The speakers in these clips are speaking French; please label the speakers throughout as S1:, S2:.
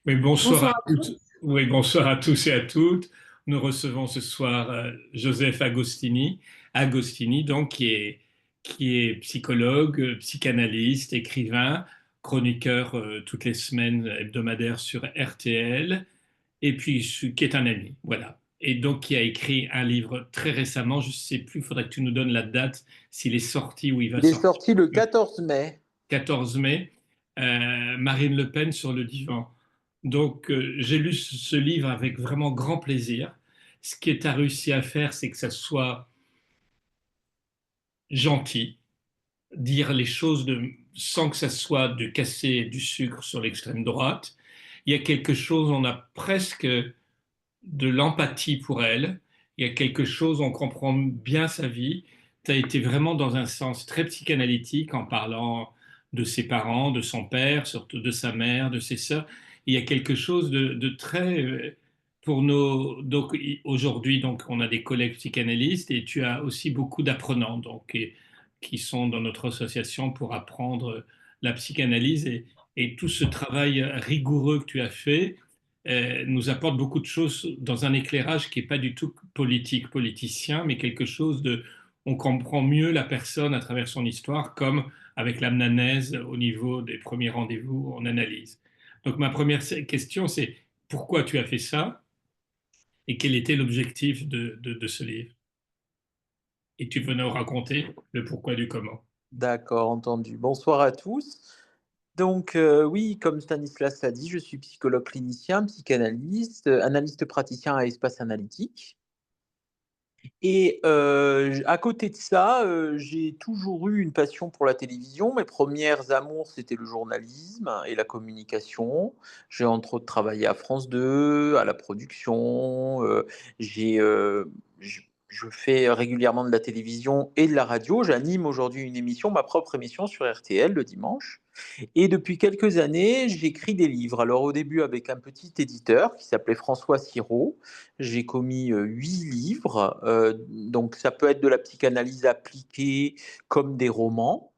S1: Oui, bonsoir à
S2: Bonsoir à
S1: toutes.
S2: tous.
S1: Oui, bonsoir à tous et à toutes. Nous recevons ce soir Joseph Agostini donc qui est psychologue, psychanalyste, écrivain, chroniqueur toutes les semaines hebdomadaires sur RTL, et puis qui est un ami, voilà. Et donc qui a écrit un livre très récemment, je ne sais plus, il faudrait que tu nous donnes la date, s'il est sorti ou il va
S2: Il est
S1: sortir.
S2: sorti le 14 mai.
S1: 14 mai, Marine Le Pen sur le divan. Donc, j'ai lu ce livre avec vraiment grand plaisir. Ce que tu as réussi à faire, c'est que ça soit gentil, dire les choses sans que ça soit de casser du sucre sur l'extrême droite. Il y a quelque chose, on a presque de l'empathie pour elle. Il y a quelque chose, on comprend bien sa vie. Tu as été vraiment dans un sens très psychanalytique en parlant de ses parents, de son père, surtout de sa mère, de ses sœurs. Il y a quelque chose de très pour nos donc aujourd'hui donc on a des collègues psychanalystes et tu as aussi beaucoup d'apprenants donc qui sont dans notre association pour apprendre la psychanalyse et tout ce travail rigoureux que tu as fait nous apporte beaucoup de choses dans un éclairage qui n'est pas du tout politique, politicien, mais quelque chose de... On comprend mieux la personne à travers son histoire, comme avec l'amnanaise au niveau des premiers rendez-vous en analyse. Donc ma première question, c'est pourquoi tu as fait ça et quel était l'objectif de ce livre? Et tu veux nous raconter le pourquoi du comment.
S2: D'accord, entendu. Bonsoir à tous. Donc, oui, comme Stanislas l'a dit, je suis psychologue clinicien, psychanalyste, analyste praticien à espace analytique. Et à côté de ça, j'ai toujours eu une passion pour la télévision. Mes premières amours, c'était le journalisme et la communication. J'ai entre autres travaillé à France 2, à la production. J'ai, je fais régulièrement de la télévision et de la radio. J'anime aujourd'hui une émission, ma propre émission sur RTL le dimanche. Et depuis quelques années, j'écris des livres. Alors au début avec un petit éditeur qui s'appelait François Sirot. J'ai commis 8 livres. Donc ça peut être de la psychanalyse appliquée comme des romans.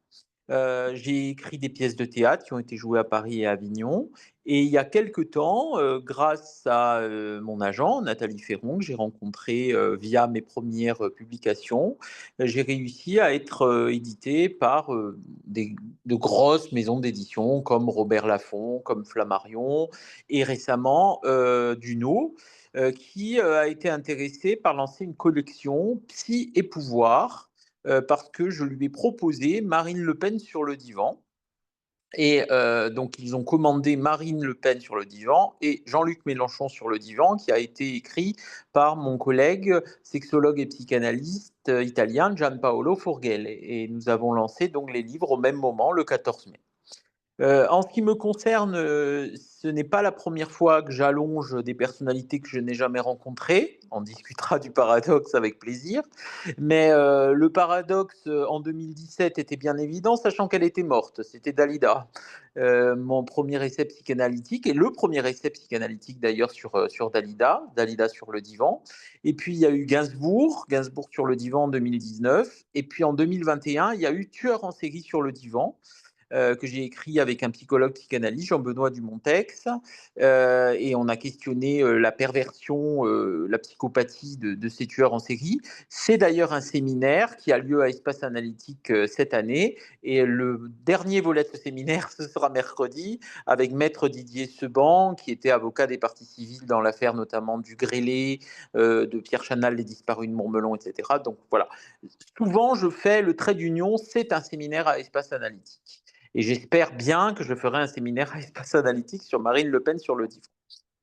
S2: J'ai écrit des pièces de théâtre qui ont été jouées à Paris et à Avignon. Et il y a quelque temps, grâce à mon agent, Nathalie Ferron, que j'ai rencontré via mes premières publications, j'ai réussi à être édité par de grosses maisons d'édition comme Robert Laffont, comme Flammarion, et récemment Duno, qui a été intéressé par lancer une collection Psy et Pouvoir parce que je lui ai proposé Marine Le Pen sur le divan. Et donc, ils ont commandé Marine Le Pen sur le divan et Jean-Luc Mélenchon sur le divan, qui a été écrit par mon collègue sexologue et psychanalyste italien Gianpaolo Furgel. Et nous avons lancé donc les livres au même moment, le 14 mai. En ce qui me concerne, ce n'est pas la première fois que j'allonge des personnalités que je n'ai jamais rencontrées. On discutera du paradoxe avec plaisir. Mais le paradoxe en 2017 était bien évident, sachant qu'elle était morte. C'était Dalida, mon premier essai psychanalytique, et le premier essai psychanalytique d'ailleurs sur Dalida, Dalida sur le divan. Et puis il y a eu Gainsbourg, Gainsbourg sur le divan en 2019. Et puis en 2021, il y a eu Tueur en série sur le divan que j'ai écrit avec un psychologue psychanalyste, Jean-Benoît Dumontex, et on a questionné la perversion, la psychopathie de ces tueurs en série. C'est d'ailleurs un séminaire qui a lieu à Espace Analytique cette année, et le dernier volet de ce séminaire, ce sera mercredi, avec Maître Didier Seban, qui était avocat des parties civiles dans l'affaire notamment du Grélé, de Pierre Chanal, les disparus de Montmelon, etc. Donc voilà, souvent je fais le trait d'union, c'est un séminaire à Espace Analytique. Et j'espère bien que je ferai un séminaire à espace analytique sur Marine Le Pen sur le divan.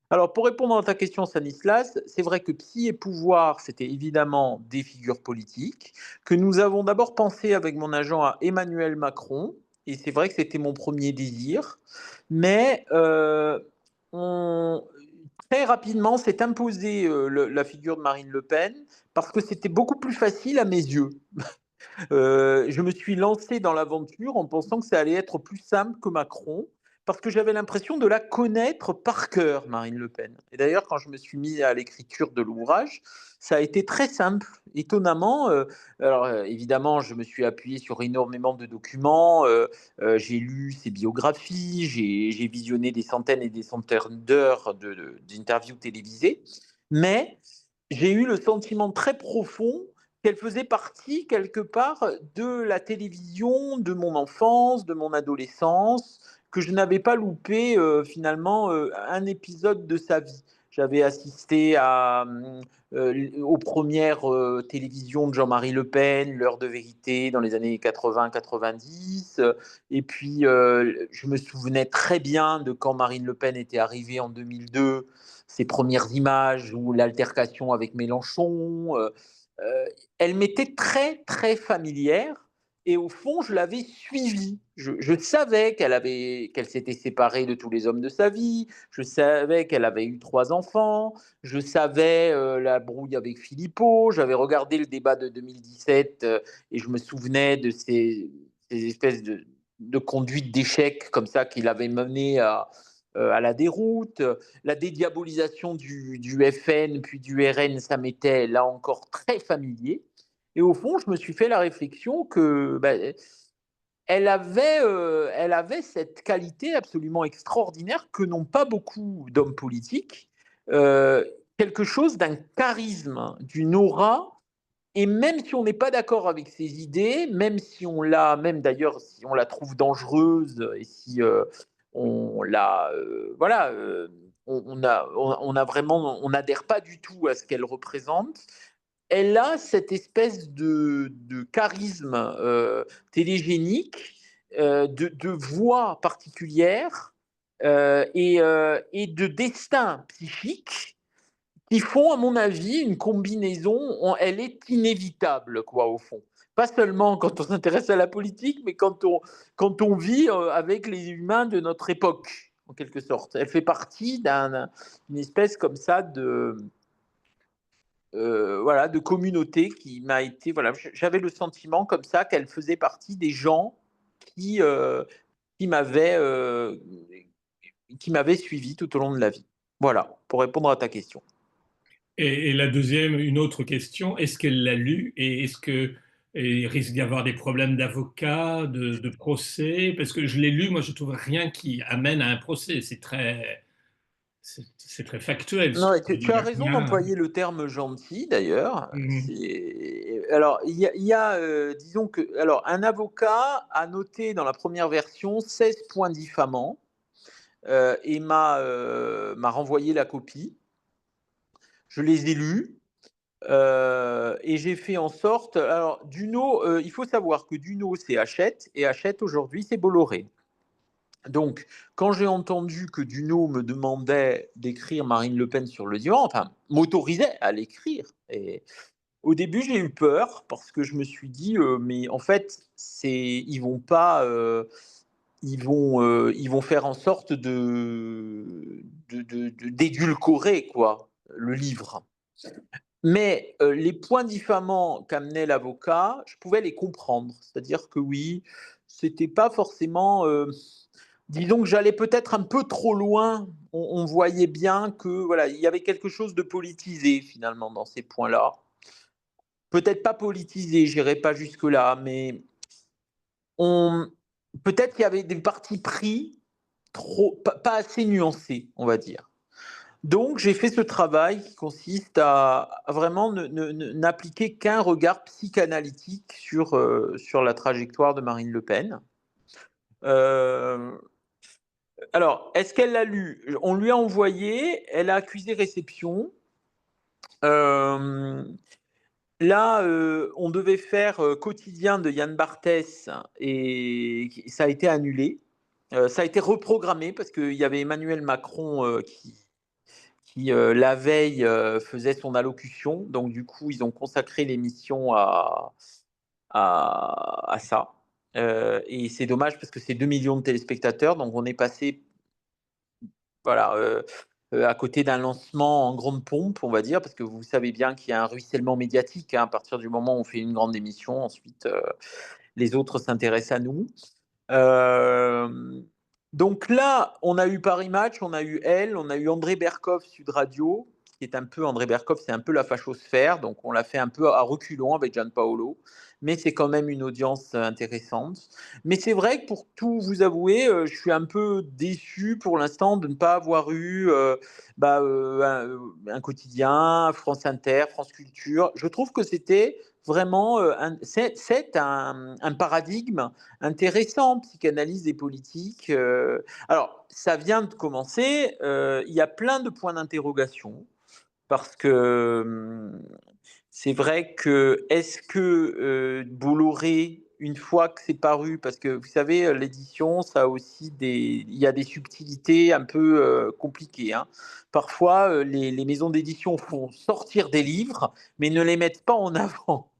S2: Alors, pour répondre à ta question, Stanislas, c'est vrai que Psy et Pouvoir, c'était évidemment des figures politiques, que nous avons d'abord pensé avec mon agent à Emmanuel Macron, et c'est vrai que c'était mon premier désir, mais on... très rapidement s'est imposé la figure de Marine Le Pen, parce que c'était beaucoup plus facile à mes yeux. Je me suis lancé dans l'aventure en pensant que ça allait être plus simple que Macron, parce que j'avais l'impression de la connaître par cœur, Marine Le Pen. Et d'ailleurs, quand je me suis mis à l'écriture de l'ouvrage, ça a été très simple, étonnamment. Alors, évidemment, je me suis appuyé sur énormément de documents, j'ai lu ses biographies, j'ai visionné des centaines et des centaines d'heures d'interviews télévisées, mais j'ai eu le sentiment très profond qu'elle faisait partie, quelque part, de la télévision de mon enfance, de mon adolescence, que je n'avais pas loupé finalement un épisode de sa vie. J'avais assisté aux premières télévisions de Jean-Marie Le Pen, L'heure de vérité dans les années 80-90. Et puis, je me souvenais très bien de quand Marine Le Pen était arrivée en 2002, ses premières images ou l'altercation avec Mélenchon. Euh, Elle m'était très, très familière. Et au fond, je l'avais suivie. Je savais qu'elle s'était séparée de tous les hommes de sa vie. Je savais qu'elle avait eu 3 enfants. Je savais la brouille avec Philippot. J'avais regardé le débat de 2017 et je me souvenais de ces espèces de conduite d'échec comme ça qu'il avait mené à la déroute. La dédiabolisation du FN puis du RN, ça m'était là encore très familier. Et au fond, je me suis fait la réflexion que elle avait cette qualité absolument extraordinaire que n'ont pas beaucoup d'hommes politiques, euh, quelque chose d'un charisme, d'une aura. Et même si on n'est pas d'accord avec ses idées, même si on l'a, même d'ailleurs si on la trouve dangereuse et si on la, voilà, on a vraiment, on n'adhère pas du tout à ce qu'elle représente. Elle a cette espèce de charisme télégénique, de voix particulière et de destin psychique qui font, à mon avis, une combinaison. Elle est inévitable, quoi, au fond. Pas seulement quand on s'intéresse à la politique, mais quand on vit avec les humains de notre époque, en quelque sorte. Elle fait partie d'une espèce comme ça voilà, de communauté qui m'a été. Voilà, j'avais le sentiment comme ça qu'elle faisait partie des gens qui, euh, qui m'avaient euh, qui m'avaient suivi tout au long de la vie. Voilà, pour répondre à ta question.
S1: Et la deuxième, une autre question, est-ce qu'elle l'a lu et est-ce que il risque d'y avoir des problèmes d'avocat, de procès? Parce que je l'ai lu, moi je trouve rien qui amène à un procès. C'est très factuel ce
S2: Non,
S1: que
S2: et
S1: tu
S2: tu
S1: dis. Il y
S2: as
S1: a
S2: raison
S1: rien.
S2: d'employer le terme gentil, d'ailleurs.
S1: Mhm.
S2: Alors, disons que, alors, un avocat a noté dans la première version 16 points diffamants et m'a renvoyé la copie. Je les ai lus et j'ai fait en sorte. Alors, Duno, il faut savoir que Duno, c'est Hachette et Hachette aujourd'hui, c'est Bolloré. Donc, quand j'ai entendu que Duno me demandait d'écrire Marine Le Pen sur le divan, enfin, m'autorisait à l'écrire. Et au début, j'ai eu peur parce que je me suis dit, mais en fait, ils vont pas, ils vont faire en sorte d'édulcorer quoi le livre. Mais les points diffamants qu'amenait l'avocat, je pouvais les comprendre. C'est-à-dire que oui, c'était pas forcément. Disons que j'allais peut-être un peu trop loin. On voyait bien que voilà, il y avait quelque chose de politisé finalement dans ces points-là. Peut-être pas politisé, j'irai pas jusque-là, mais on peut-être qu'il y avait des partis pris pas assez nuancés, on va dire. Donc, j'ai fait ce travail qui consiste à vraiment n'appliquer qu'un regard psychanalytique sur la trajectoire de Marine Le Pen. Euh, alors, est-ce qu'elle l'a lu? On lui a envoyé, elle a accusé réception. Euh, Là, on devait faire quotidien de Yann Barthès et ça a été annulé. Ça a été reprogrammé parce qu'il y avait Emmanuel Macron qui la veille faisait son allocution. Donc du coup, ils ont consacré l'émission à ça. Et c'est dommage parce que c'est 2 millions de téléspectateurs. Donc on est passé voilà, à côté d'un lancement en grande pompe, on va dire, parce que vous savez bien qu'il y a un ruissellement médiatique hein, à partir du moment où on fait une grande émission. Ensuite, les autres s'intéressent à nous. Euh, Donc là, on a eu Paris Match, on a eu Elle, on a eu André Berkoff, Sud Radio, qui est un peu André Berkoff, c'est un peu la fachosphère, donc on l'a fait un peu à reculons avec Gianpaolo, mais c'est quand même une audience intéressante. Mais c'est vrai que pour tout vous avouer, je suis un peu déçu pour l'instant de ne pas avoir eu un quotidien, France Inter, France Culture. Je trouve que c'était vraiment c'est un paradigme intéressant, psychanalyse et politique. Alors, ça vient de commencer. Il y a plein de points d'interrogation parce que c'est vrai que est-ce que Bolloré, une fois que c'est paru, parce que vous savez, l'édition, ça a aussi il y a des subtilités un peu compliquées, hein. Parfois, les maisons d'édition font sortir des livres, mais ne les mettent pas en avant.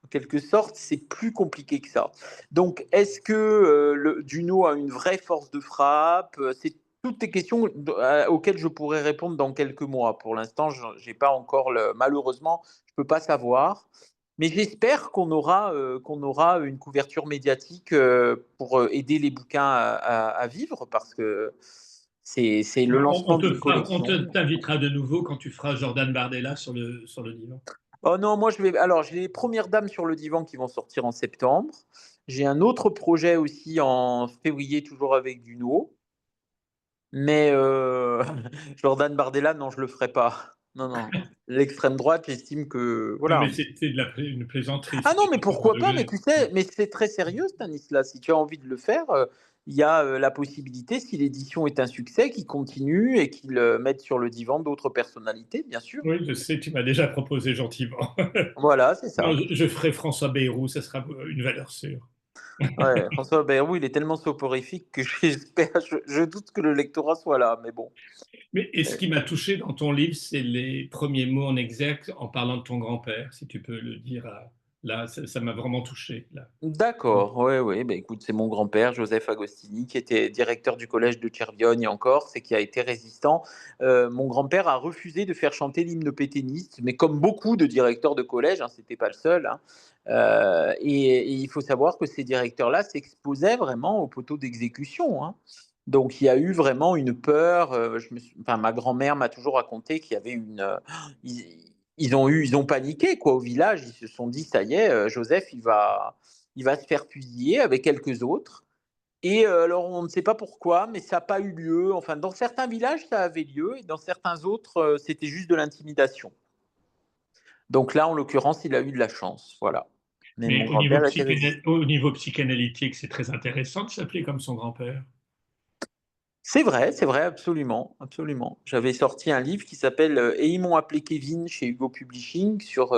S2: En quelque sorte, c'est plus compliqué que ça. Donc, est-ce que Duno a une vraie force de frappe? C'est toutes les questions auxquelles je pourrais répondre dans quelques mois. Pour l'instant, j'ai pas encore malheureusement, je peux pas savoir. Mais j'espère qu'on aura une couverture médiatique pour aider les bouquins à vivre parce que c'est le lancement d'une
S1: On
S2: collection.
S1: t'invitera de nouveau quand tu feras Jordan Bardella sur le divan.
S2: Oh non, moi je vais. Alors, j'ai les premières dames sur le divan qui vont sortir en septembre. J'ai un autre projet aussi en février, toujours avec Duno. Mais Jordan Bardella, non, je le ferai pas. Non, non. L'extrême droite, j'estime que
S1: Non, mais
S2: voilà.
S1: c'était une plaisanterie,
S2: Ah non,
S1: c'était
S2: mais
S1: pas pour
S2: pourquoi pas? Mais
S1: enlever.
S2: tu sais, mais c'est très sérieux, Stanislas. Si tu as envie de le faire, il y a la possibilité, si l'édition est un succès, qu'il continue et qu'il mette sur le divan d'autres personnalités, bien sûr.
S1: Oui, je sais, tu m'as déjà proposé gentiment.
S2: Voilà, c'est
S1: Non,
S2: ça.
S1: je ferai François Bayrou, ça sera une valeur sûre.
S2: Ouais, François Bayrou, il est tellement soporifique que je doute que le lectorat soit là, mais bon.
S1: Mais et ce
S2: Euh,
S1: qui m'a touché dans ton livre, c'est les premiers mots en exergue en parlant de ton grand-père, si tu peux le dire. Là, ça m'a vraiment touché. Là.
S2: D'accord, ouais, ouais, bah écoute, c'est mon grand-père, Joseph Agostini, qui était directeur du collège de Cerviogne en Corse et qui a été résistant. Mon grand-père a refusé de faire chanter l'hymne pétainiste, mais comme beaucoup de directeurs de collège, hein, c'était pas le seul, hein. Et il faut savoir que ces directeurs-là s'exposaient vraiment au poteau d'exécution, hein. Donc il y a eu vraiment une peur. Enfin, ma grand-mère m'a toujours raconté qu'il y avait ils ont paniqué quoi au village. Ils se sont dit ça y est, Joseph, il va se faire fusiller avec quelques autres. Et alors, on ne sait pas pourquoi, mais ça n'a pas eu lieu. Enfin, dans certains villages, ça avait lieu, et dans certains autres, c'était juste de l'intimidation. Donc là, en l'occurrence, il a eu de la chance. Voilà. Mais mon
S1: Mais
S2: grand-père était résistant.
S1: au niveau psychanalytique, c'est très intéressant de s'appeler comme son grand-père.
S2: C'est vrai, absolument, absolument. J'avais sorti un livre qui s'appelle Et ils m'ont appelé Kevin chez Hugo Publishing sur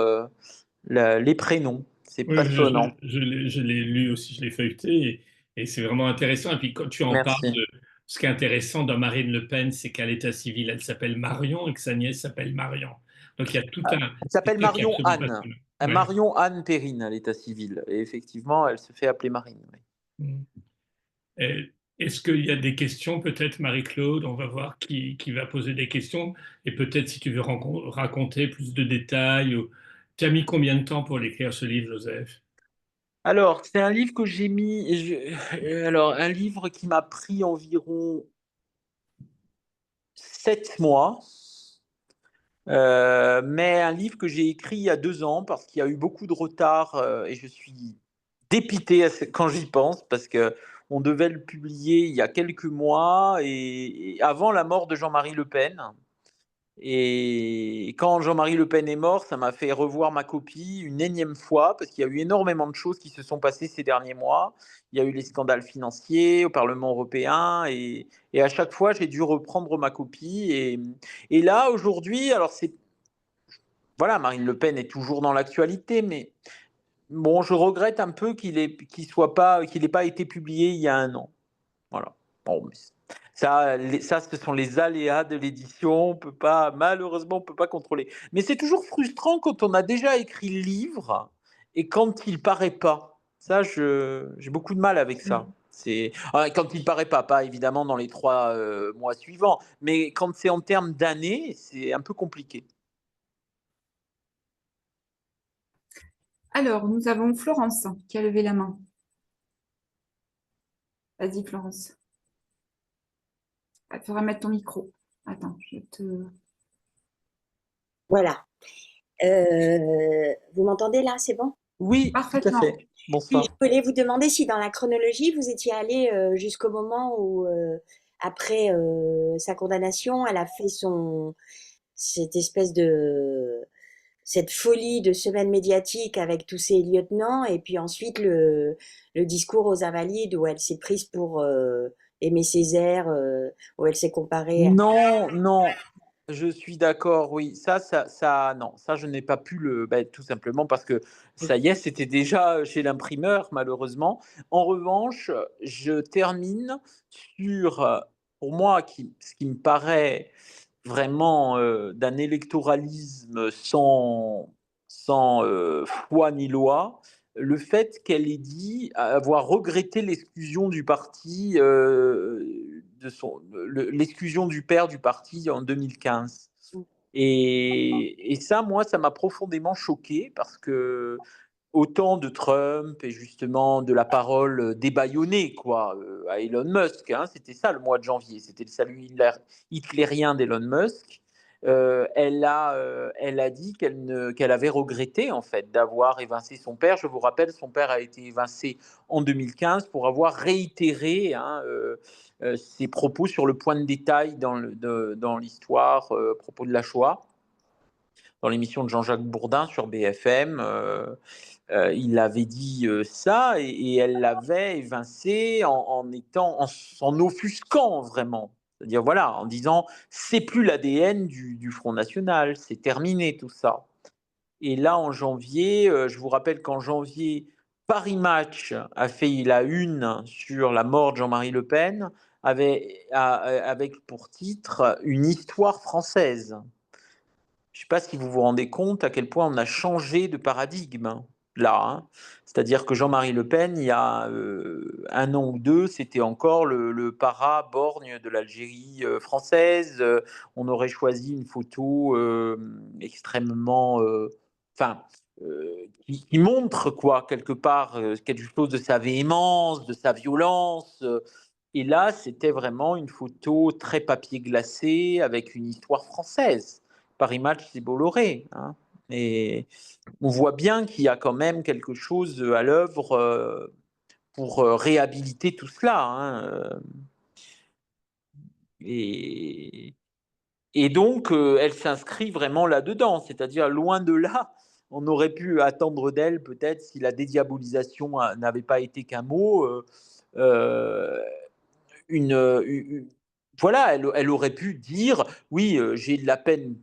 S2: les prénoms. C'est
S1: Oui,
S2: passionnant.
S1: je l'ai lu aussi, je l'ai feuilleté, et c'est vraiment intéressant. Et puis quand tu en parles
S2: Merci.
S1: de ce qui est intéressant dans Marine Le Pen, c'est qu'à l'état civil, elle s'appelle Marion et que sa nièce s'appelle Marion. Donc il y a
S2: Elle
S1: c'est
S2: s'appelle
S1: ça qui est
S2: Marion
S1: absolument
S2: Anne.
S1: passionnant. Ouais.
S2: Marion Anne Perrine à l'état civil. Et effectivement, elle se fait appeler Marine. Oui.
S1: Mm. Et est-ce qu'il y a des questions, peut-être, Marie-Claude? On va voir qui va poser des questions. Et peut-être si tu veux raconter plus de détails. Tu as mis combien de temps pour l'écrire, ce livre, Joseph?
S2: Alors, c'est un livre que j'ai mis. Alors, un livre qui m'a pris environ 7 mois. Mais un livre que j'ai écrit il y a 2 ans parce qu'il y a eu beaucoup de retard et je suis dépité quand j'y pense parce que on devait le publier il y a quelques mois et avant la mort de Jean-Marie Le Pen. Et quand Jean-Marie Le Pen est mort, ça m'a fait revoir ma copie une énième fois, parce qu'il y a eu énormément de choses qui se sont passées ces derniers mois. Il y a eu les scandales financiers au Parlement européen, et à chaque fois, j'ai dû reprendre ma copie. Et là, aujourd'hui, alors voilà, Marine Le Pen est toujours dans l'actualité, mais bon, je regrette un peu qu'il n'ait pas été publié il y a un an. Voilà. Bon, mais ça, ce sont les aléas de l'édition. Malheureusement, on peut pas contrôler. Mais c'est toujours frustrant quand on a déjà écrit le livre et quand il paraît pas. Ça, j'ai beaucoup de mal avec ça. Quand il paraît pas évidemment dans les 3 mois suivants, mais quand c'est en termes d'années, c'est un peu compliqué.
S3: Alors, nous avons Florence qui a levé la main. Vas-y, Florence. Il faudra mettre ton micro. Attends, je te...
S4: Voilà. Vous m'entendez là, c'est bon?
S2: Oui, tout à
S3: Parfaitement.
S2: fait.
S4: Oui,
S2: Bonsoir.
S4: je voulais vous demander si dans la chronologie, vous étiez allé jusqu'au moment où, après sa condamnation, elle a fait cette espèce cette folie de semaine médiatique avec tous ses lieutenants, et puis ensuite le discours aux Invalides où elle s'est prise pour Aimé Césaire, où elle s'est comparée à...
S2: Non, non, je suis d'accord, oui. Non, ça, je n'ai pas pu tout simplement parce que ça y est, c'était déjà chez l'imprimeur, malheureusement. En revanche, je termine sur, pour moi, ce qui me paraît vraiment d'un électoralisme sans foi ni loi, le fait qu'elle ait dit avoir regretté l'exclusion du parti, l'exclusion du père du parti en 2015. Et ça, moi, ça m'a profondément choqué parce que autant de Trump et justement de la parole débâillonnée quoi, à Elon Musk, hein, c'était ça le mois de janvier, c'était le salut hitlérien d'Elon Musk. Elle a dit qu'elle avait regretté en fait d'avoir évincé son père. Je vous rappelle, son père a été évincé en 2015 pour avoir réitéré ses propos sur le point de détail dans l'histoire à propos de la Shoah, dans l'émission de Jean-Jacques Bourdin sur BFM. Il avait dit ça et elle l'avait évincé en offusquant vraiment. C'est-à-dire, voilà, en disant, c'est plus l'ADN du Front National, c'est terminé tout ça. Et là, en janvier, je vous rappelle qu'en janvier, Paris Match a fait la une sur la mort de Jean-Marie Le Pen, avec pour titre une histoire française. Je ne sais pas si vous vous rendez compte à quel point on a changé de paradigme là. Hein. C'est-à-dire que Jean-Marie Le Pen, il y a un an ou deux, c'était encore le para-borgne de l'Algérie française. On aurait choisi une photo extrêmement... qui montre quoi, quelque part, quelque chose de sa véhémence, de sa violence. Et là, c'était vraiment une photo très papier glacé avec une histoire française. Paris Match, c'est Bolloré. Hein. Et on voit bien qu'il y a quand même quelque chose à l'œuvre pour réhabiliter tout cela. Hein. Et, et donc, elle s'inscrit vraiment là-dedans. C'est-à-dire, loin de là, on aurait pu attendre d'elle, peut-être, si la dédiabolisation n'avait pas été qu'un mot, voilà, elle aurait pu dire oui, j'ai de la peine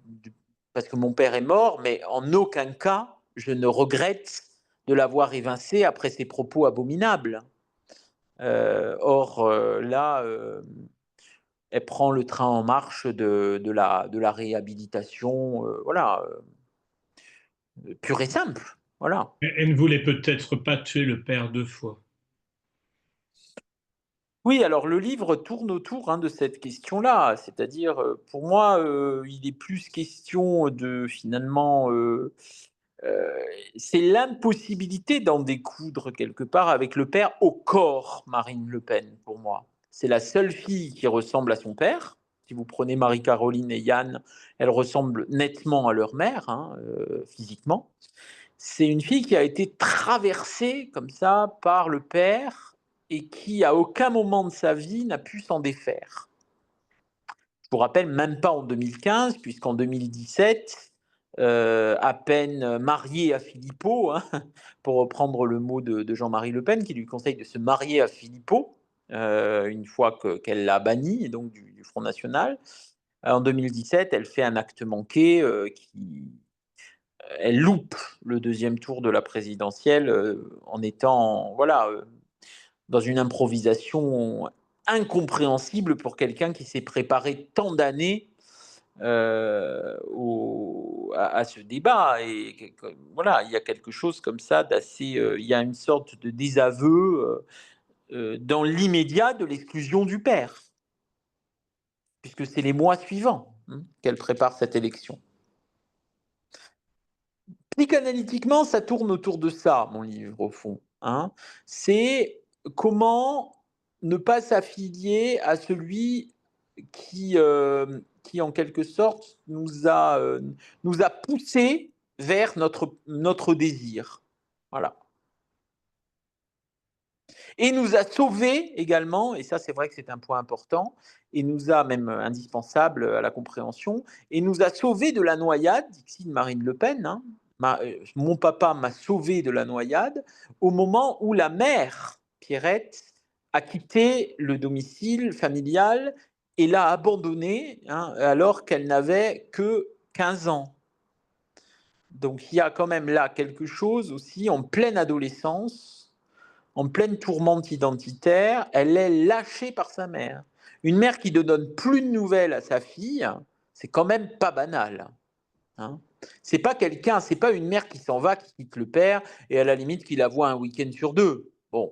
S2: parce que mon père est mort, mais en aucun cas je ne regrette de l'avoir évincé après ses propos abominables. Or, là, elle prend le train en marche de la réhabilitation, voilà, pure et simple. Voilà.
S1: Elle ne voulait peut-être pas tuer le père deux fois.
S2: Oui, alors le livre tourne autour de cette question-là, c'est-à-dire, pour moi, il est plus question de finalement, c'est l'impossibilité d'en découdre quelque part avec le père au corps, Marine Le Pen, pour moi. C'est la seule fille qui ressemble à son père. Si vous prenez Marie-Caroline et Yann, elles ressemblent nettement à leur mère, physiquement. C'est une fille qui a été traversée comme ça par le père et qui, à aucun moment de sa vie, n'a pu s'en défaire. Je vous rappelle, même pas en 2015, puisqu'en 2017, à peine mariée à Philippot, hein, pour reprendre le mot de Jean-Marie Le Pen, qui lui conseille de se marier à Philippot, une fois qu'elle l'a banni donc du Front National. En 2017, elle fait un acte manqué elle loupe le deuxième tour de la présidentielle en étant dans une improvisation incompréhensible pour quelqu'un qui s'est préparé tant d'années à ce débat. Et voilà, il y a quelque chose comme ça d'assez... il y a une sorte de désaveu dans l'immédiat de l'exclusion du père, puisque c'est les mois suivants qu'elle prépare cette élection. Psychanalytiquement, ça tourne autour de ça, mon livre, au fond. C'est comment ne pas s'affilier à celui qui en quelque sorte nous a poussés vers notre désir. Voilà. Et nous a sauvés également, et ça c'est vrai que c'est un point important, et nous a même indispensable à la compréhension, et nous a sauvés de la noyade, dit Marine Le Pen, hein. Mon papa m'a sauvé de la noyade au moment où la mère, Pierrette, a quitté le domicile familial et l'a abandonnée, hein, alors qu'elle n'avait que 15 ans. Donc il y a quand même là quelque chose aussi en pleine adolescence, en pleine tourmente identitaire, elle est lâchée par sa mère. Une mère qui ne donne plus de nouvelles à sa fille, c'est quand même pas banal. Hein. C'est pas quelqu'un, c'est pas une mère qui s'en va, qui quitte le père et à la limite qui la voit un week-end sur deux. Bon,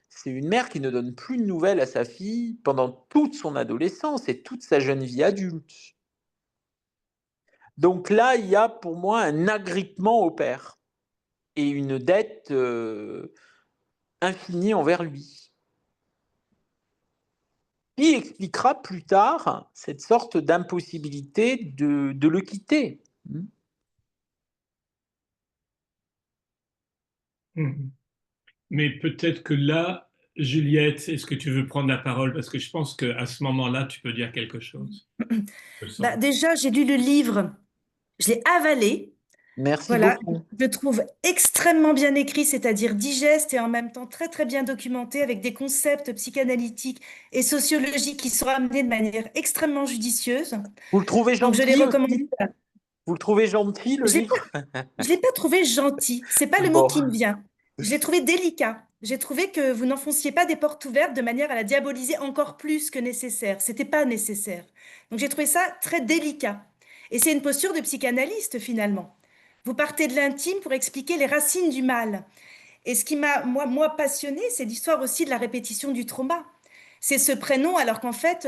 S2: c'est une mère qui ne donne plus de nouvelles à sa fille pendant toute son adolescence et toute sa jeune vie adulte. Donc là, il y a pour moi un agrippement au père et une dette infinie envers lui, qui expliquera plus tard cette sorte d'impossibilité de le quitter.
S1: Mais peut-être que là, Juliette, est-ce que tu veux prendre la parole? Parce que je pense qu'à ce moment-là, tu peux dire quelque chose.
S5: Déjà, j'ai lu le livre, je l'ai avalé.
S2: Merci
S5: Voilà,
S2: beaucoup.
S5: je le trouve extrêmement bien écrit, c'est-à-dire digeste et en même temps très très bien documenté avec des concepts psychanalytiques et sociologiques qui sont amenés de manière extrêmement judicieuse.
S2: Vous le trouvez
S5: Donc je l'ai
S2: gentil
S5: recommandé.
S2: aussi? Vous le trouvez gentil, le
S5: Je l'ai
S2: livre?
S5: je l'ai pas trouvé gentil, c'est pas le mot
S2: Bon.
S5: qui me vient. Je l'ai trouvé délicat. J'ai trouvé que vous n'enfonciez pas des portes ouvertes de manière à la diaboliser encore plus que nécessaire. C'était pas nécessaire. Donc j'ai trouvé ça très délicat. Et c'est une posture de psychanalyste finalement. Vous partez de l'intime pour expliquer les racines du mal. Et ce qui m'a, moi passionné, c'est l'histoire aussi de la répétition du trauma. C'est ce prénom, alors qu'en fait,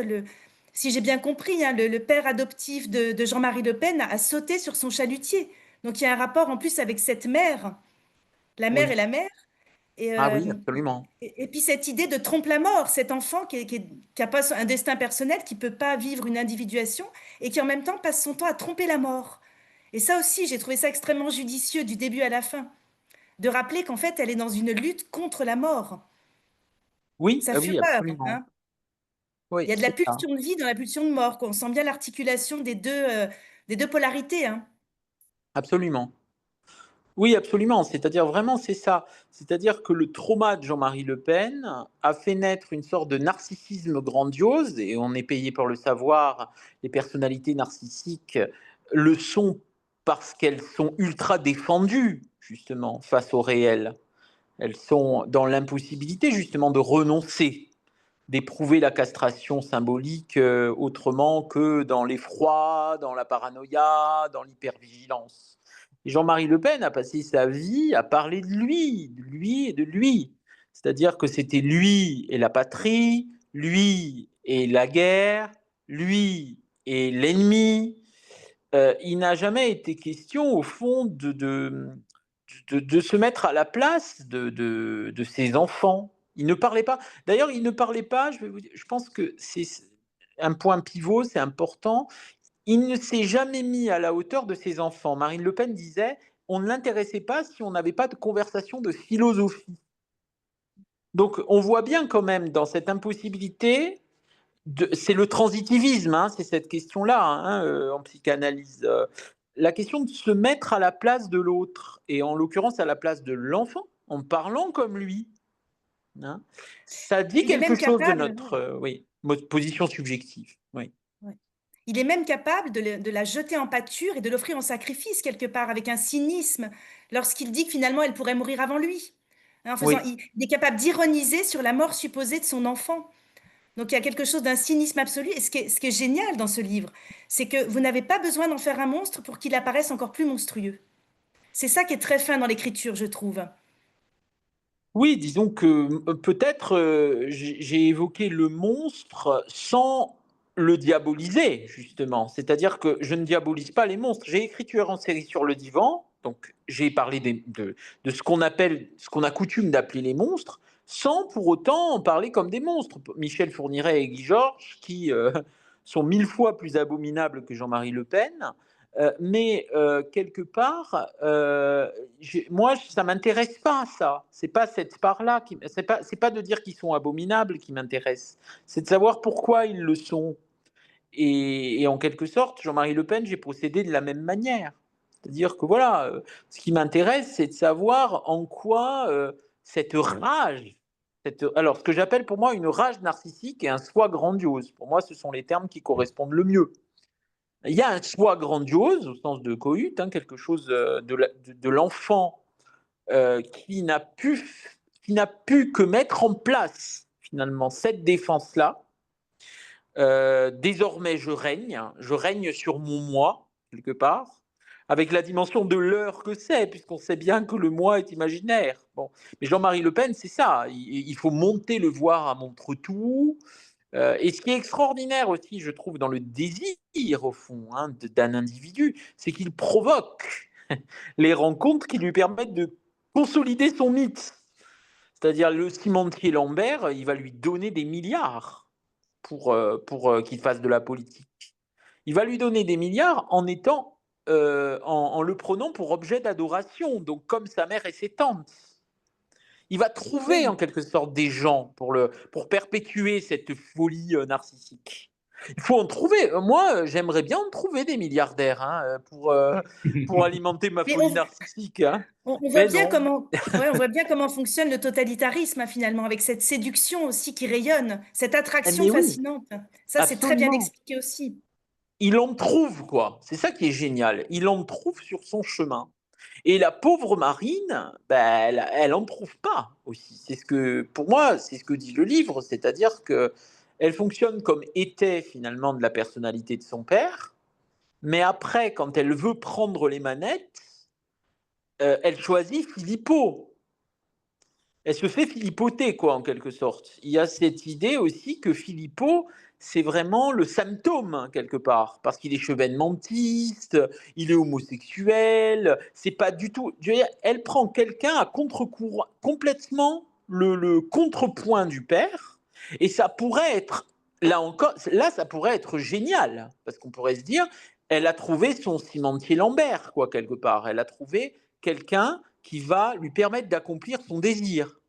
S5: si j'ai bien compris, hein, le père adoptif de Jean-Marie Le Pen a sauté sur son chalutier. Donc il y a un rapport en plus avec cette mère, la mère et
S2: Oui.
S5: la mère. Et,
S2: Ah oui, absolument.
S5: et puis cette idée de trompe la mort, cet enfant qui a pas un destin personnel, qui peut pas vivre une individuation et qui en même temps passe son temps à tromper la mort. Et ça aussi, j'ai trouvé ça extrêmement judicieux du début à la fin, de rappeler qu'en fait, elle est dans une lutte contre la mort.
S2: Oui,
S5: Ça fait
S2: oui,
S5: peur,
S2: absolument.
S5: hein.
S2: Oui,
S5: Il y a de la
S2: c'est ça.
S5: pulsion de vie dans la pulsion de mort, quoi. On sent bien l'articulation des deux polarités, hein.
S2: Absolument. Oui, absolument. C'est-à-dire vraiment, c'est ça. C'est-à-dire que le trauma de Jean-Marie Le Pen a fait naître une sorte de narcissisme grandiose, et on est payé pour le savoir. Les personnalités narcissiques le sont parce qu'elles sont ultra défendues, justement, face au réel. Elles sont dans l'impossibilité, justement, de renoncer, d'éprouver la castration symbolique autrement que dans l'effroi, dans la paranoïa, dans l'hypervigilance. Et Jean-Marie Le Pen a passé sa vie à parler de lui et de lui. C'est-à-dire que c'était lui et la patrie, lui et la guerre, lui et l'ennemi. Il n'a jamais été question, au fond, de se mettre à la place de ses enfants. Il ne parlait pas. D'ailleurs, il ne parlait pas, je pense que c'est un point pivot, c'est important. Il ne s'est jamais mis à la hauteur de ses enfants. Marine Le Pen disait, on ne l'intéressait pas si on n'avait pas de conversation de philosophie. Donc, on voit bien quand même dans cette impossibilité, c'est le transitivisme, hein, c'est cette question-là hein, en psychanalyse. La question de se mettre à la place de l'autre, et en l'occurrence à la place de l'enfant, en parlant comme lui. Hein. Ça dit
S5: Il est
S2: quelque
S5: même
S2: chose de
S5: capable,
S2: notre position subjective. Oui.
S5: ouais. Il est même capable de la jeter en pâture et de l'offrir en sacrifice quelque part, avec un cynisme, lorsqu'il dit que finalement elle pourrait mourir avant lui. Hein,
S2: Oui.
S5: il est capable d'ironiser sur la mort supposée de son enfant. Donc il y a quelque chose d'un cynisme absolu. Et ce qui est génial dans ce livre, c'est que vous n'avez pas besoin d'en faire un monstre pour qu'il apparaisse encore plus monstrueux. C'est ça qui est très fin dans l'écriture, je trouve.
S2: Oui, disons que peut-être j'ai évoqué le monstre sans le diaboliser, justement. C'est-à-dire que je ne diabolise pas les monstres. J'ai écrit Tueur en série sur le divan, donc j'ai parlé de ce qu'on appelle, ce qu'on a coutume d'appeler les monstres, sans pour autant en parler comme des monstres. Michel Fourniret et Guy Georges, qui sont 1000 fois plus abominables que Jean-Marie Le Pen. Mais quelque part, moi, ça m'intéresse pas, ça. C'est pas cette part-là, c'est pas de dire qu'ils sont abominables qui m'intéresse. C'est de savoir pourquoi ils le sont. Et en quelque sorte, Jean-Marie Le Pen, j'ai procédé de la même manière. C'est-à-dire que voilà, ce qui m'intéresse, c'est de savoir en quoi cette rage, alors ce que j'appelle pour moi une rage narcissique et un soi grandiose, pour moi, ce sont les termes qui correspondent le mieux. Il y a un soi grandiose, au sens de coït, hein, quelque chose de l'enfant qui n'a pu que mettre en place, finalement, cette défense-là. Désormais, je règne sur mon moi, quelque part, avec la dimension de l'heure que c'est, puisqu'on sait bien que le moi est imaginaire. Bon. Mais Jean-Marie Le Pen, c'est ça, il faut monter le voir à Montretout. Et ce qui est extraordinaire aussi, je trouve, dans le désir, au fond, hein, d'un individu, c'est qu'il provoque les rencontres qui lui permettent de consolider son mythe. C'est-à-dire le cimentier Lambert, il va lui donner des milliards pour qu'il fasse de la politique. Il va lui donner des milliards en le prenant pour objet d'adoration, donc comme sa mère et ses tantes. Il va trouver en quelque sorte des gens pour perpétuer cette folie narcissique. Il faut en trouver. Moi, j'aimerais bien en trouver des milliardaires hein, pour alimenter ma folie narcissique. Hein.
S5: On voit bien on voit bien comment fonctionne le totalitarisme hein, finalement, avec cette séduction aussi qui rayonne, cette attraction fascinante. Ça, c'est très bien expliqué aussi.
S2: Il en trouve, quoi. C'est ça qui est génial. Il en trouve sur son chemin. Et la pauvre Marine, ben, elle n'en trouve pas aussi. Pour moi, c'est ce que dit le livre, c'est-à-dire qu'elle fonctionne comme était finalement de la personnalité de son père, mais après, quand elle veut prendre les manettes, elle choisit Philippot. Elle se fait philippoter, quoi, en quelque sorte. Il y a cette idée aussi que Philippot, c'est vraiment le symptôme, hein, quelque part, parce qu'il est chevènementiste, il est homosexuel, c'est pas du tout... Elle prend quelqu'un à contre-courant, complètement le contrepoint du père, et ça pourrait être, là, ça pourrait être génial, parce qu'on pourrait se dire, elle a trouvé son cimentier Lambert, quoi, quelque part. Elle a trouvé quelqu'un qui va lui permettre d'accomplir son désir.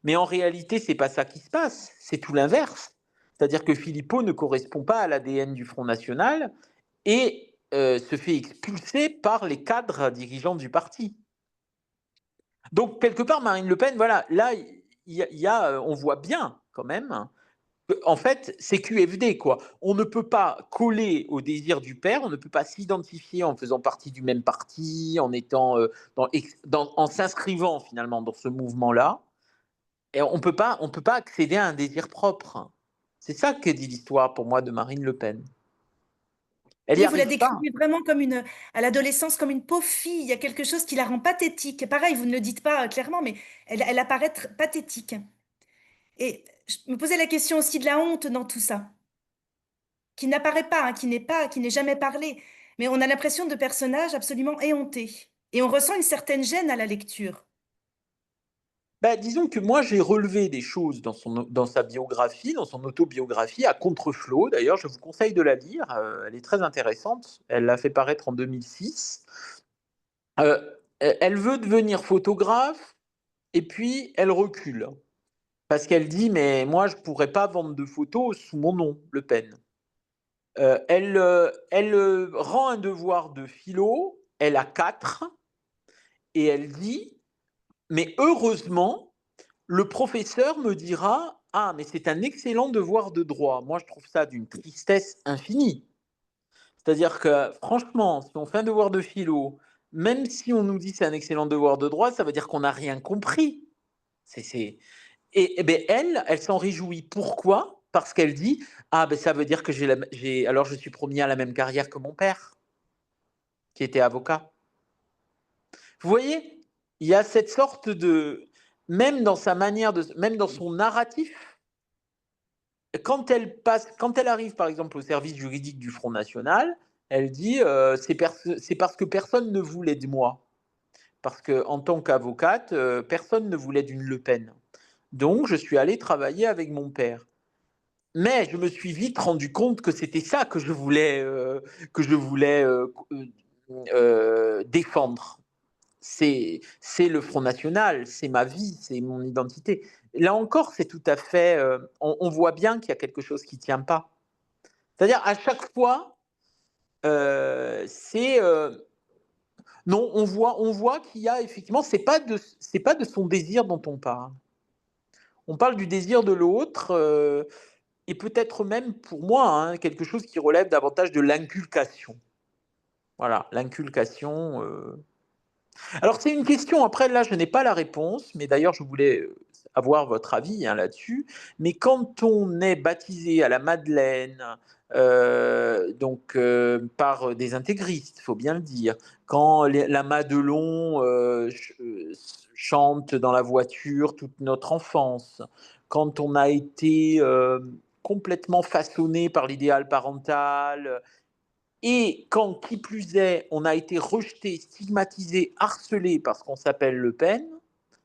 S2: Mais en réalité, c'est pas ça qui se passe, c'est tout l'inverse. C'est-à-dire que Philippot ne correspond pas à l'ADN du Front National et se fait expulser par les cadres dirigeants du parti. Donc, quelque part, Marine Le Pen, voilà, là, on voit bien quand même en fait, c'est QFD, quoi. On ne peut pas coller au désir du père, on ne peut pas s'identifier en faisant partie du même parti, en étant en s'inscrivant finalement dans ce mouvement-là. Et on peut pas accéder à un désir propre. C'est ça que dit l'histoire pour moi de Marine Le Pen.
S5: Vous la décrivez vraiment à l'adolescence comme une pauvre fille. Il y a quelque chose qui la rend pathétique. Pareil, vous ne le dites pas clairement, mais elle apparaît pathétique. Et je me posais la question aussi de la honte dans tout ça, qui n'apparaît pas, hein, qui n'est jamais parlé. Mais on a l'impression de personnages absolument éhontés. Et on ressent une certaine gêne à la lecture.
S2: Disons que moi, j'ai relevé des choses dans sa biographie, dans son autobiographie, à contre-flot. D'ailleurs, je vous conseille de la lire. Elle est très intéressante. Elle l'a fait paraître en 2006. Elle veut devenir photographe et puis elle recule. Parce qu'elle dit, mais moi, je ne pourrais pas vendre de photos sous mon nom, Le Pen. Elle rend un devoir de philo, elle a 4, et elle dit, mais heureusement, le professeur me dira, ah, mais c'est un excellent devoir de droit. Moi, je trouve ça d'une tristesse infinie. C'est-à-dire que, franchement, si on fait un devoir de philo, même si on nous dit c'est un excellent devoir de droit, ça veut dire qu'on n'a rien compris. Et ben elle s'en réjouit. Pourquoi ? Parce qu'elle dit, ah ben ça veut dire que alors je suis promis à la même carrière que mon père, qui était avocat. Vous voyez, il y a cette sorte de, même dans sa manière même dans son narratif, quand elle arrive par exemple au service juridique du Front National, elle dit c'est parce que personne ne voulait de moi, parce que en tant qu'avocate, personne ne voulait d'une Le Pen. Donc je suis allée travailler avec mon père. mais je me suis vite rendu compte que c'était ça que je voulais défendre. C'est le Front National, c'est ma vie, c'est mon identité. Là encore, c'est tout à fait. On voit bien qu'il y a quelque chose qui ne tient pas. C'est-à-dire, à chaque fois, c'est. Non, on voit qu'il y a effectivement. C'est pas de son désir dont on parle. On parle du désir de l'autre, et peut-être même pour moi, hein, quelque chose qui relève davantage de l'inculcation. Voilà, l'inculcation. Alors, c'est une question, après, là, je n'ai pas la réponse, mais d'ailleurs, je voulais avoir votre avis hein, là-dessus. Mais quand on est baptisé à la Madeleine, par des intégristes, il faut bien le dire, quand la Madelon chante dans la voiture toute notre enfance, quand on a été complètement façonné par l'idéal parental, et quand, qui plus est, on a été rejeté, stigmatisé, harcelé parce qu'on s'appelle Le Pen,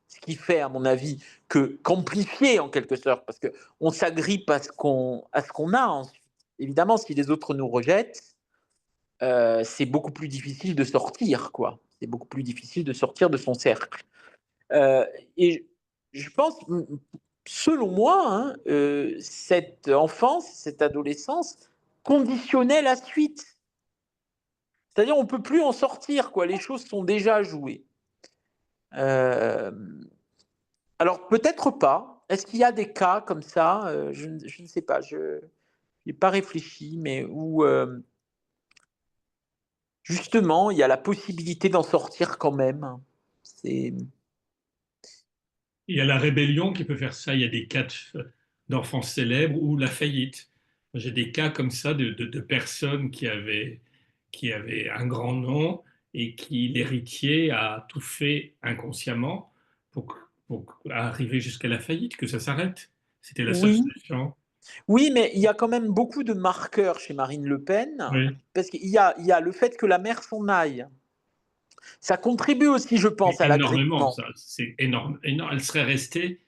S2: ce qui fait, à mon avis, qu'amplifier en quelque sorte, parce qu'on s'agrippe à ce qu'on a ensuite. Évidemment, si les autres nous rejettent, c'est beaucoup plus difficile de sortir, quoi. C'est beaucoup plus difficile de sortir de son cercle. Et je pense, selon moi, hein, cette enfance, cette adolescence conditionnait la suite. C'est-à-dire, on ne peut plus en sortir, quoi. Les choses sont déjà jouées. Alors, peut-être pas. Est-ce qu'il y a des cas comme ça je ne sais pas. Je n'ai pas réfléchi, mais où, justement, il y a la possibilité d'en sortir quand même. C'est...
S1: Il y a la rébellion qui peut faire ça. Il y a des cas d'enfants célèbres ou la faillite. J'ai des cas comme ça de personnes qui avaient un grand nom et qui l'héritier a tout fait inconsciemment pour arriver jusqu'à la faillite, que ça s'arrête. C'était la seule
S2: Oui,
S1: solution.
S2: oui, mais il y a quand même beaucoup de marqueurs chez Marine Le Pen,
S1: Oui.
S2: parce qu'il y a le fait que la mère s'en aille. Ça contribue aussi, je pense, à
S1: Énormément,
S2: l'agrippement.
S1: ça. C'est énorme. Elle serait restée,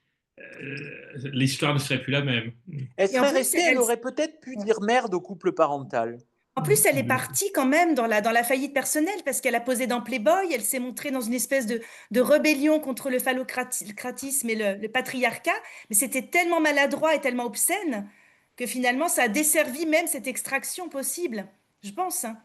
S1: l'histoire ne serait plus la même.
S2: Elle
S5: Et en
S2: serait
S5: plus,
S2: restée, elle aurait peut-être pu dire mère de couple parental.
S5: elle est partie quand même dans la faillite personnelle parce qu'elle a posé dans Playboy, elle s'est montrée dans une espèce de rébellion contre le phallocratisme et le patriarcat, mais c'était tellement maladroit et tellement obscène que finalement ça a desservi même cette extraction possible, je pense, hein.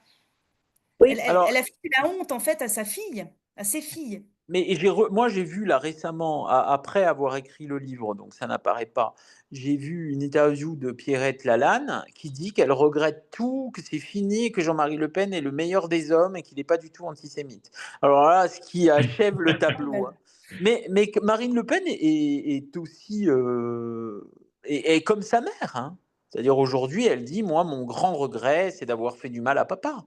S4: Oui,
S2: Alors,
S5: Elle a fait la honte en fait à sa fille, à ses filles.
S2: mais moi, j'ai vu là récemment, après avoir écrit le livre, donc ça n'apparaît pas, j'ai vu une interview de Pierrette Lalanne qui dit qu'elle regrette tout, que c'est fini, que Jean-Marie Le Pen est le meilleur des hommes et qu'il n'est pas du tout antisémite. Alors là, ce qui achève le tableau, hein. Mais Marine Le Pen est aussi est comme sa mère, hein. C'est-à-dire aujourd'hui, elle dit, moi, mon grand regret, c'est d'avoir fait du mal à papa.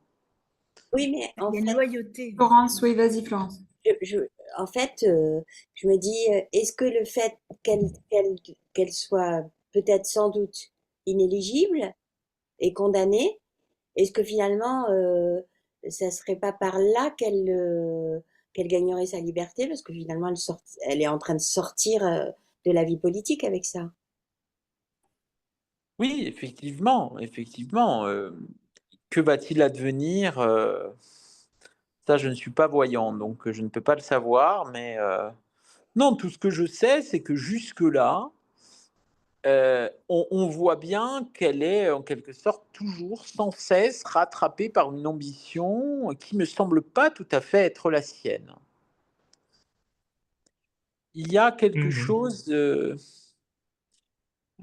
S4: oui, mais
S5: Il
S4: en
S5: y a une
S4: fait,
S5: loyauté.
S3: Florence, oui, vas-y, Florence.
S4: je, je- en fait, je me dis, est-ce que le fait qu'elle soit peut-être sans doute inéligible et condamnée, est-ce que finalement, ça serait pas par là qu'elle gagnerait sa liberté, parce que finalement, elle est en train de sortir de la vie politique avec ça.
S2: Oui, effectivement, effectivement. Que va-t-il advenir ça, je ne suis pas voyant, donc je ne peux pas le savoir. Mais non, tout ce que je sais, c'est que jusque-là, on voit bien qu'elle est en quelque sorte toujours sans cesse rattrapée par une ambition qui me semble pas tout à fait être la sienne. Il y a quelque
S1: Mhm.
S2: chose.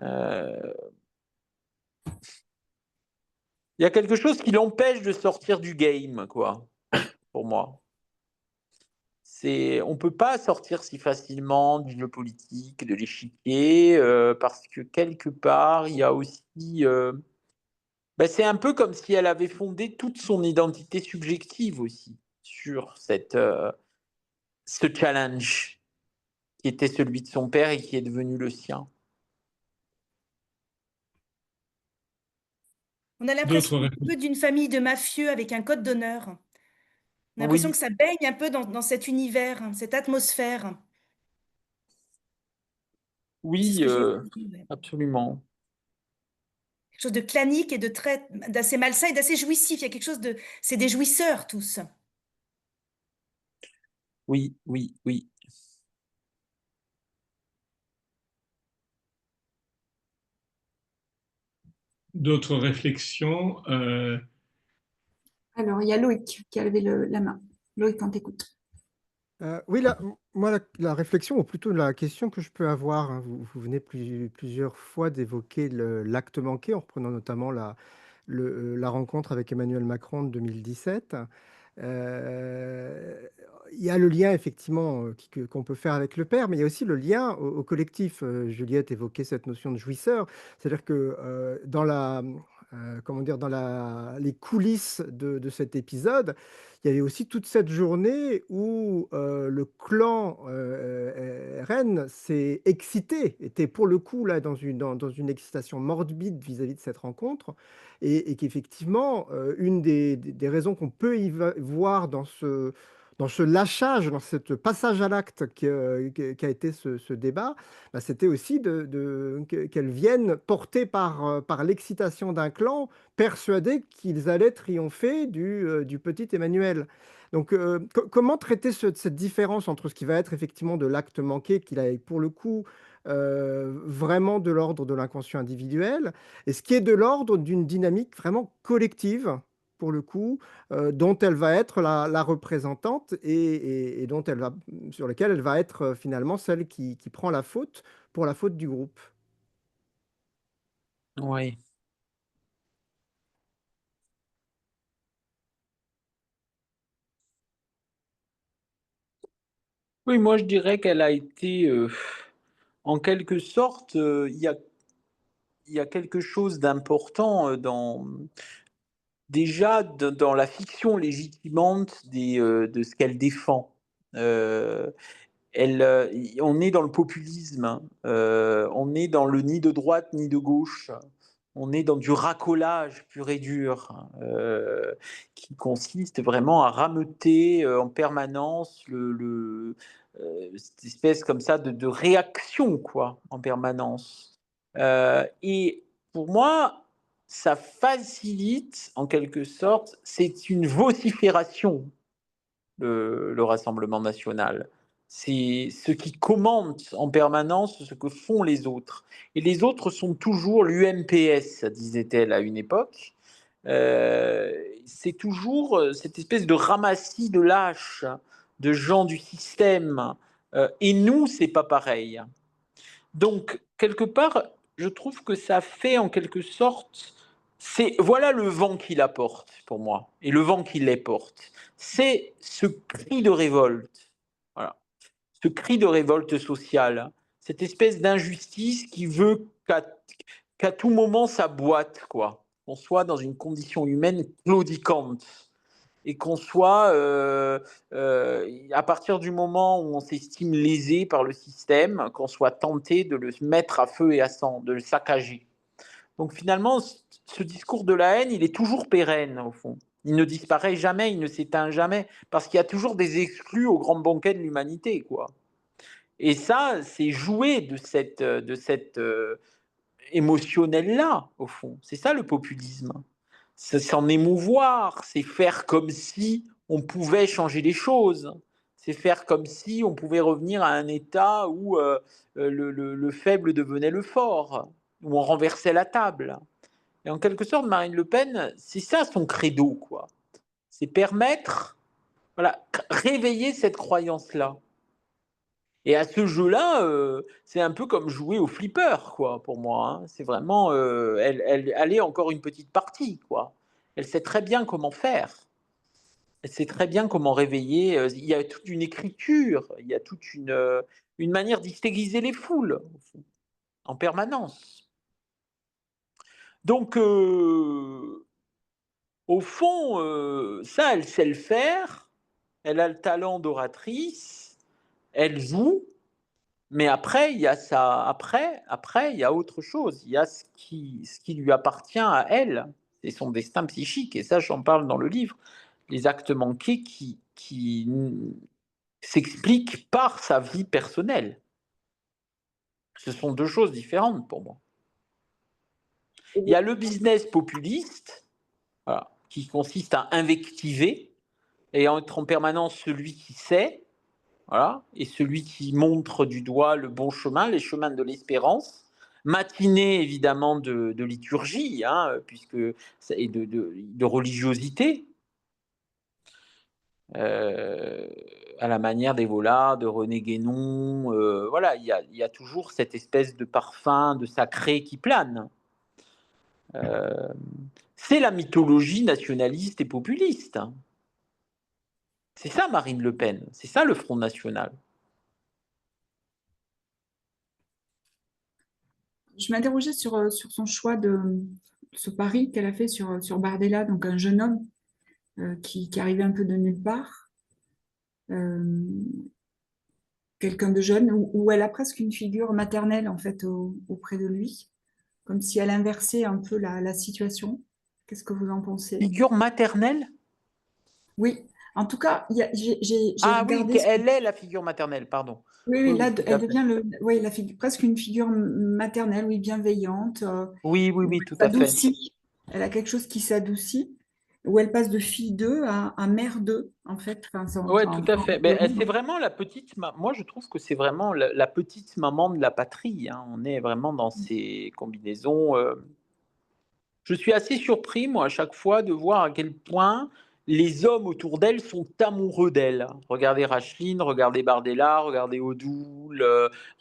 S2: Euh, il y a quelque chose qui l'empêche de sortir du game, quoi, pour moi. On ne peut pas sortir si facilement du jeu politique, de l'échiquier, parce que quelque part, il y a aussi... c'est un peu comme si elle avait fondé toute son identité subjective aussi sur ce challenge qui était celui de son père et qui est devenu le sien.
S5: On a l'impression
S1: D'autres
S5: un
S1: réponses.
S5: peu d'une famille de mafieux avec un code d'honneur. On a l'impression
S2: Oui,
S5: que ça baigne un peu dans cet univers, cette atmosphère. C'est ce
S2: oui,
S5: que j'ai ressenti, ouais.
S2: absolument.
S5: quelque chose de clanique et d'assez malsain et d'assez jouissif. Il y a quelque chose de, c'est des jouisseurs tous.
S2: Oui, oui, oui.
S1: D'autres réflexions
S3: Alors, il y a Loïc qui a levé la main. Loïc, on t'écoute.
S6: Oui, moi, la réflexion, ou plutôt la question que je peux avoir, hein, vous venez plusieurs fois d'évoquer l'acte manqué, en reprenant notamment la rencontre avec Emmanuel Macron de 2017. Il y a le lien, effectivement, qu'on peut faire avec le père, mais il y a aussi le lien au collectif. Juliette évoquait cette notion de jouisseur, c'est-à-dire que comment dire, les coulisses de cet épisode, il y avait aussi toute cette journée où le clan RN s'est excité, était pour le coup là dans une excitation morbide vis-à-vis de cette rencontre, et qu'effectivement, une des raisons qu'on peut voir dans ce lâchage, dans ce passage à l'acte qu'a été ce débat, bah, c'était aussi qu'elles viennent portées par l'excitation d'un clan, persuadés qu'ils allaient triompher du petit Emmanuel. Donc, comment traiter cette différence entre ce qui va être effectivement de l'acte manqué, qu'il a pour le coup vraiment de l'ordre de l'inconscient individuel, et ce qui est de l'ordre d'une dynamique vraiment collective, pour le coup, dont elle va être la représentante et dont sur laquelle elle va être finalement celle qui prend la faute pour la faute du groupe.
S2: Oui. Oui, moi je dirais qu'elle a été, en quelque sorte, il y a quelque chose d'important déjà dans la fiction légitimante de ce qu'elle défend. Euh, on est dans le populisme, hein. On est dans le ni de droite ni de gauche. On est dans du racolage pur et dur, hein, qui consiste vraiment à rameuter en permanence cette espèce comme ça de réaction, quoi, en permanence. Et pour moi, ça facilite en quelque sorte, c'est une vocifération, le Rassemblement national. C'est ce qui commente en permanence ce que font les autres. Et les autres sont toujours l'UMPS, disait-elle à une époque. C'est toujours cette espèce de ramassis de lâches, de gens du système. Et nous, c'est pas pareil. Donc, quelque part, je trouve que ça fait en quelque sorte, voilà le vent qui la porte pour moi, et le vent qui les porte. C'est ce cri de révolte, voilà, ce cri de révolte sociale, cette espèce d'injustice qui veut qu'à tout moment ça boite, quoi, qu'on soit dans une condition humaine claudicante et qu'on soit, à partir du moment où on s'estime lésé par le système, qu'on soit tenté de le mettre à feu et à sang, de le saccager. Donc finalement, ce discours de la haine, il est toujours pérenne, au fond. Il ne disparaît jamais, il ne s'éteint jamais, parce qu'il y a toujours des exclus au grand banquet de l'humanité, quoi. Et ça, c'est jouer de cette émotionnel-là, au fond. C'est ça le populisme. C'est s'en émouvoir, c'est faire comme si on pouvait changer les choses. C'est faire comme si on pouvait revenir à un état où le faible devenait le fort, où on renversait la table. Et en quelque sorte, Marine Le Pen, c'est ça son credo, quoi. C'est permettre, voilà, réveiller cette croyance-là. Et à ce jeu-là, c'est un peu comme jouer au flipper, quoi, pour moi, hein. C'est vraiment, elle est encore une petite partie, quoi. Elle sait très bien comment faire. Elle sait très bien comment réveiller. Il y a toute une écriture, il y a toute une manière d'hystériser les foules, en permanence. Donc, au fond, ça, elle sait le faire. Elle a le talent d'oratrice. Elle joue. Mais après, il y a ça. Après, il y a autre chose. Il y a ce qui lui appartient à elle. C'est son destin psychique. Et ça, j'en parle dans le livre. Les actes manqués qui s'expliquent par sa vie personnelle. Ce sont deux choses différentes pour moi. Il y a le business populiste, voilà, qui consiste à invectiver et être en permanence celui qui sait, voilà, et celui qui montre du doigt le bon chemin, les chemins de l'espérance, matinée évidemment de liturgie, hein, puisque, et de religiosité, à la manière d'Evola, de René Guénon. Voilà, il y a toujours cette espèce de parfum de sacré qui plane. C'est la mythologie nationaliste et populiste. C'est ça Marine Le Pen, c'est ça le Front National.
S3: Je m'interrogeais sur son choix de ce pari qu'elle a fait sur Bardella, donc un jeune homme qui arrivait un peu de nulle part, euh, quelqu'un de jeune, où elle a presque une figure maternelle en fait auprès de lui, comme si elle inversait un peu la situation. Qu'est-ce que vous en pensez?
S2: Figure maternelle?
S3: Oui, en tout cas, j'ai
S2: Ah oui,
S3: regardé.
S2: elle est la figure maternelle, pardon.
S3: Oui,
S2: Oui,
S3: oui, là,
S2: oui, tout à
S3: elle
S2: fait.
S3: devient oui, presque une figure maternelle, oui, bienveillante,
S2: Oui, oui,
S3: où
S2: oui,
S3: elle
S2: tout à fait.
S3: s'adoucit. Elle a quelque chose qui s'adoucit, où elle passe de fille d'eux à mère d'eux, en fait. Enfin,
S2: Ouais, tout à fait. C'est
S3: horrible.
S2: vraiment la petite. Moi, je trouve que c'est vraiment la petite maman de la patrie, hein. On est vraiment dans ces combinaisons. Je suis assez surpris, moi, à chaque fois, de voir à quel point les hommes autour d'elle sont amoureux d'elle. Regardez Rachline, regardez Bardella, regardez Odoul,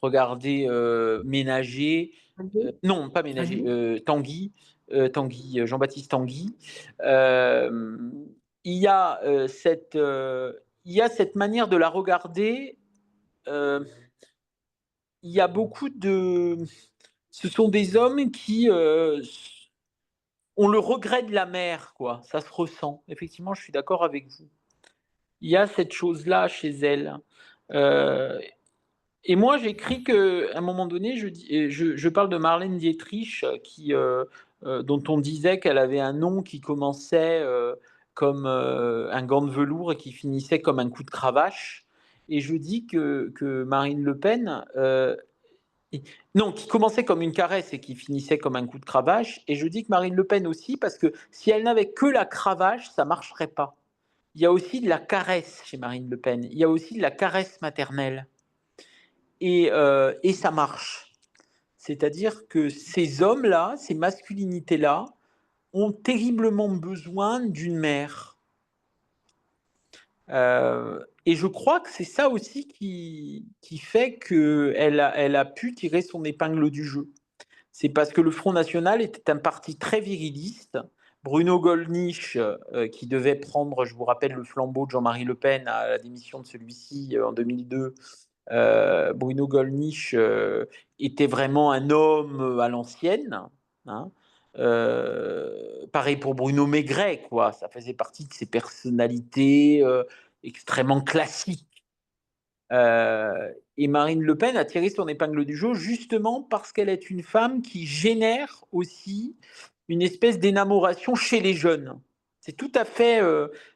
S2: regardez Ménager. Non, pas Ménager, Tanguy, Tanguy, Jean-Baptiste Tanguy. Euh, il y a il y a cette manière de la regarder. euh, il y a beaucoup de. Ce sont des hommes qui ont le regret de la mère, quoi. Ça se ressent. Effectivement, je suis d'accord avec vous. Il y a cette chose-là chez elle. Euh, et moi, j'écris qu'à un moment donné, je parle de Marlène Dietrich, dont on disait qu'elle avait un nom qui commençait comme un gant de velours et qui finissait comme un coup de cravache. Et je dis que Marine Le Pen, non, qui commençait comme une caresse et qui finissait comme un coup de cravache. Et je dis que Marine Le Pen aussi, parce que si elle n'avait que la cravache, ça ne marcherait pas. Il y a aussi de la caresse chez Marine Le Pen. Il y a aussi de la caresse maternelle. Et ça marche. C'est-à-dire que ces hommes-là, ces masculinités-là, ont terriblement besoin d'une mère. Et je crois que c'est ça aussi qui fait qu'elle elle a pu tirer son épingle du jeu. C'est parce que le Front National était un parti très viriliste. Bruno Gollnisch, qui devait prendre, je vous rappelle, le flambeau de Jean-Marie Le Pen à la démission de celui-ci en 2002, Bruno Gollnisch était vraiment un homme à l'ancienne, hein. Pareil pour Bruno Maigret, quoi. Ça faisait partie de ces personnalités extrêmement classiques. Et Marine Le Pen a tiré son épingle du jeu justement parce qu'elle est une femme qui génère aussi une espèce d'énamoration chez les jeunes. C'est tout à fait,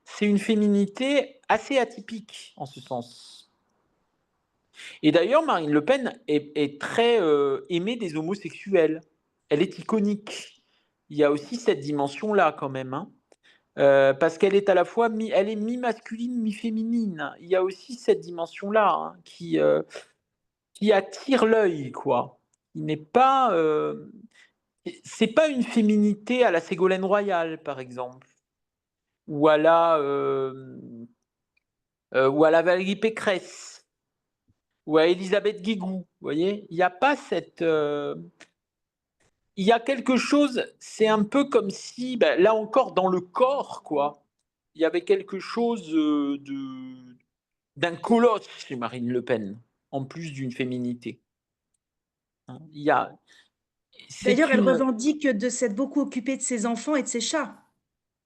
S2: c'est une féminité assez atypique en ce sens. Et d'ailleurs, Marine Le Pen est très aimée des homosexuels. Elle est iconique. Il y a aussi cette dimension-là quand même, hein. Parce qu'elle est à la fois elle est mi-masculine, mi-féminine. Il y a aussi cette dimension-là, hein, qui attire l'œil, quoi. Il n'est pas, c'est pas une féminité à la Ségolène Royal, par exemple, ou ou à la Valérie Pécresse, ou à Elisabeth Guégou. Vous voyez, il n'y a pas cette, il y a quelque chose. C'est un peu comme si, ben, là encore, dans le corps, quoi. Il y avait quelque chose d'un colosse chez Marine Le Pen, en plus d'une féminité. Il y a,
S5: D'ailleurs,
S2: c'est
S5: elle
S2: une.
S5: revendique de s'être beaucoup occupée de ses enfants et de ses chats.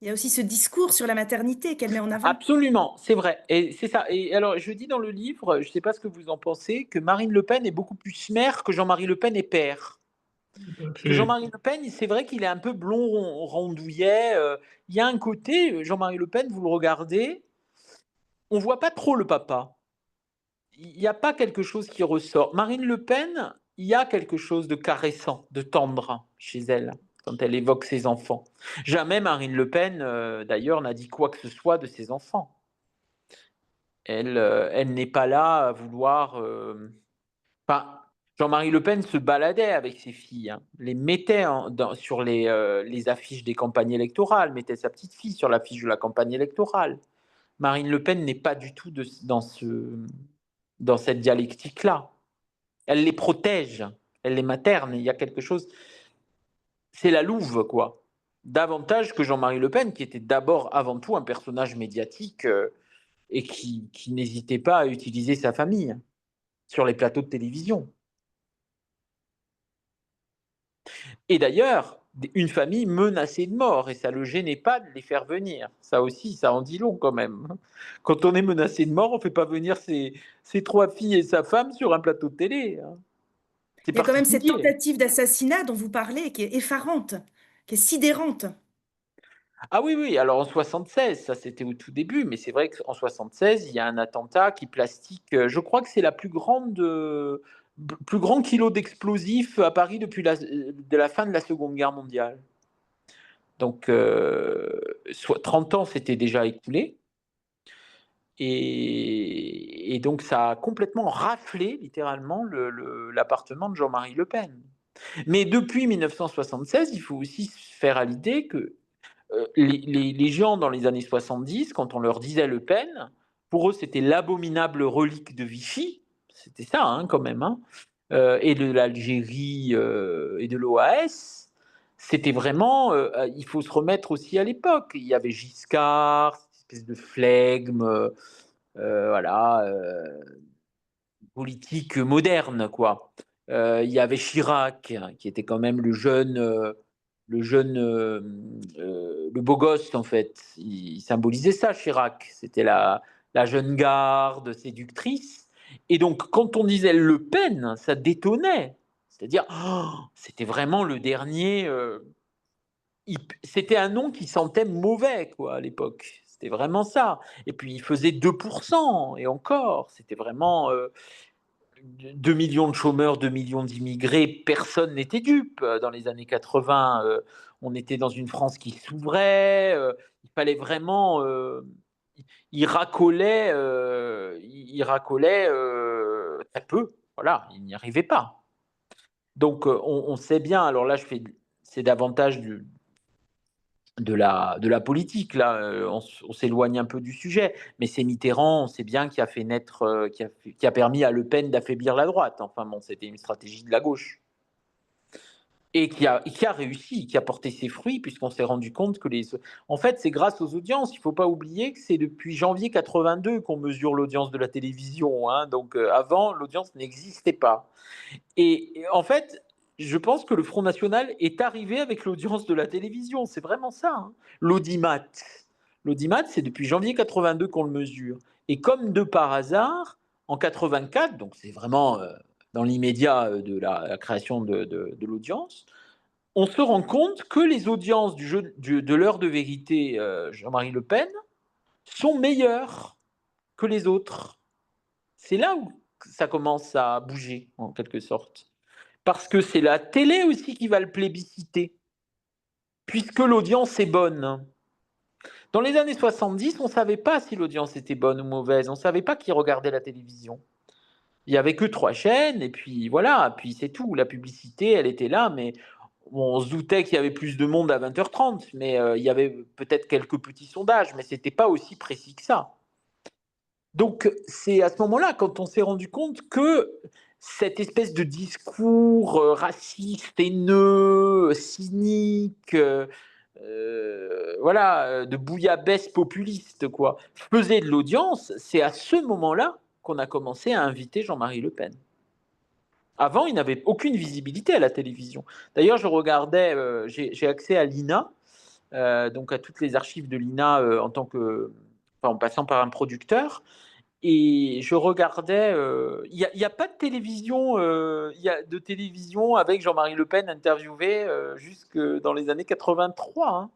S5: Il y a aussi ce discours sur la maternité qu'elle met en avant.
S2: Absolument, c'est vrai. Et c'est ça. Et alors, je dis dans le livre, je ne sais pas ce que vous en pensez, que Marine Le Pen est beaucoup plus mère que Jean-Marie Le Pen est père. Que Jean-Marie Le Pen, c'est vrai qu'il est un peu blond, rondouillet. Il y a un côté, Jean-Marie Le Pen, vous le regardez, on ne voit pas trop le papa. Il n'y a pas quelque chose qui ressort. Marine Le Pen, il y a quelque chose de caressant, de tendre chez elle. quand elle évoque ses enfants. Jamais Marine Le Pen, d'ailleurs, n'a dit quoi que ce soit de ses enfants. Elle n'est pas là à vouloir... Enfin, Jean-Marie Le Pen se baladait avec ses filles, hein, les mettait sur les affiches des campagnes électorales, mettait sa petite fille sur l'affiche de la campagne électorale. Marine Le Pen n'est pas du tout dans cette dialectique-là. Elle les protège, elle les materne. Il y a quelque chose... C'est la louve, quoi. Davantage que Jean-Marie Le Pen, qui était d'abord, avant tout, un personnage médiatique et qui n'hésitait pas à utiliser sa famille sur les plateaux de télévision. Et d'ailleurs, une famille menacée de mort, et ça ne le gênait pas de les faire venir. Ça aussi, ça en dit long quand même. Quand on est menacé de mort, on ne fait pas venir ses 3 filles et sa femme sur un plateau de télé.
S5: Il y a quand même cette tentative d'assassinat dont vous parlez, qui est effarante, qui est sidérante.
S2: Ah oui, oui, alors en 76, ça c'était au tout début, mais c'est vrai qu'en 76, il y a un attentat qui plastique, je crois que c'est le plus grand kilo d'explosifs à Paris depuis de la fin de la Seconde Guerre mondiale. Donc, 30 ans s'étaient déjà écoulés. Et donc, ça a complètement raflé, littéralement, l'appartement de Jean-Marie Le Pen. Mais depuis 1976, il faut aussi se faire à l'idée que les gens dans les années 70, quand on leur disait Le Pen, pour eux, c'était l'abominable relique de Vichy. C'était ça, hein, quand même. Hein, et de l'Algérie et de l'OAS. C'était vraiment... il faut se remettre aussi à l'époque. Il y avait Giscard, cette espèce de flegme, voilà, politique moderne, quoi. Il y avait Chirac, qui était quand même le beau gosse, en fait. Il symbolisait ça, Chirac. C'était la jeune garde séductrice. Et donc, quand on disait Le Pen, ça détonnait. C'est-à-dire, c'était vraiment le dernier... c'était un nom qui sentait mauvais, quoi, à l'époque. C'était vraiment ça. Et puis, il faisait 2%, et encore. C'était vraiment... 2 millions de chômeurs, 2 millions d'immigrés, personne n'était dupe. Dans les années 80, on était dans une France qui s'ouvrait. Il fallait vraiment... il racolait très peu. Voilà, il n'y arrivait pas. Donc, on sait bien, alors là, c'est davantage de la politique, là, on s'éloigne un peu du sujet, mais c'est Mitterrand, on sait bien, qui a fait naître, qui a permis à Le Pen d'affaiblir la droite. Enfin bon, c'était une stratégie de la gauche. Et qui a réussi, qui a porté ses fruits, puisqu'on s'est rendu compte que en fait, c'est grâce aux audiences. Il ne faut pas oublier que c'est depuis janvier 82 qu'on mesure l'audience de la télévision. Hein. Donc avant, l'audience n'existait pas. Et en fait, je pense que le Front National est arrivé avec l'audience de la télévision. C'est vraiment ça. Hein. L'audimat. L'audimat, c'est depuis janvier 82 qu'on le mesure. Et comme de par hasard, en 84, donc c'est vraiment dans l'immédiat de la création de l'audience, on se rend compte que les audiences de l'heure de vérité Jean-Marie Le Pen sont meilleures que les autres. C'est là où ça commence à bouger, en quelque sorte. Parce que c'est la télé aussi qui va le plébisciter, puisque l'audience est bonne. Dans les années 70, on ne savait pas si l'audience était bonne ou mauvaise, on ne savait pas qui regardait la télévision. Il n'y avait que 3 chaînes, et puis voilà, puis c'est tout. La publicité, elle était là, mais on se doutait qu'il y avait plus de monde à 20h30, mais il y avait peut-être quelques petits sondages, mais ce n'était pas aussi précis que ça. Donc, c'est à ce moment-là, quand on s'est rendu compte que cette espèce de discours raciste, haineux, cynique, voilà, de bouillabaisse populiste, quoi, faisait de l'audience, c'est à ce moment-là qu'on a commencé à inviter Jean-Marie Le Pen. Avant, il n'avait aucune visibilité à la télévision. D'ailleurs, je regardais, j'ai accès à l'INA, donc à toutes les archives de l'INA en passant par un producteur. Et je regardais, il n'y a pas de télévision, de télévision avec Jean-Marie Le Pen interviewé jusque dans les années 83. Hein.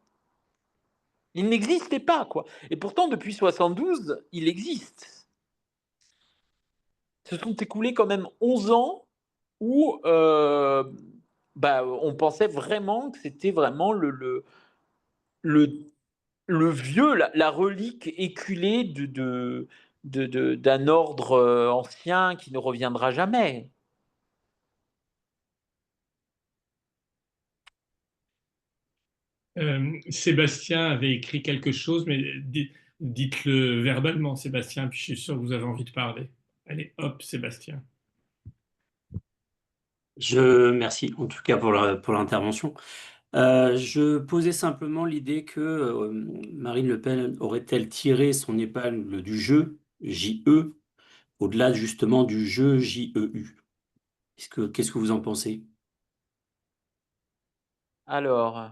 S2: Il n'existait pas, quoi. Et pourtant, depuis 72, il existe. Se sont écoulés quand même 11 ans où on pensait vraiment que c'était vraiment le, le vieux, la relique éculée d'un ordre ancien qui ne reviendra jamais.
S1: Sébastien avait écrit quelque chose, mais dites-le verbalement, Sébastien, puis je suis sûr que vous avez envie de parler. Allez, hop, Sébastien.
S7: Merci en tout cas pour l'intervention. Je posais simplement l'idée que Marine Le Pen aurait-elle tiré son épingle du jeu, J-E, au-delà justement du jeu J-E-U. Qu'est-ce que vous en pensez?
S2: Alors,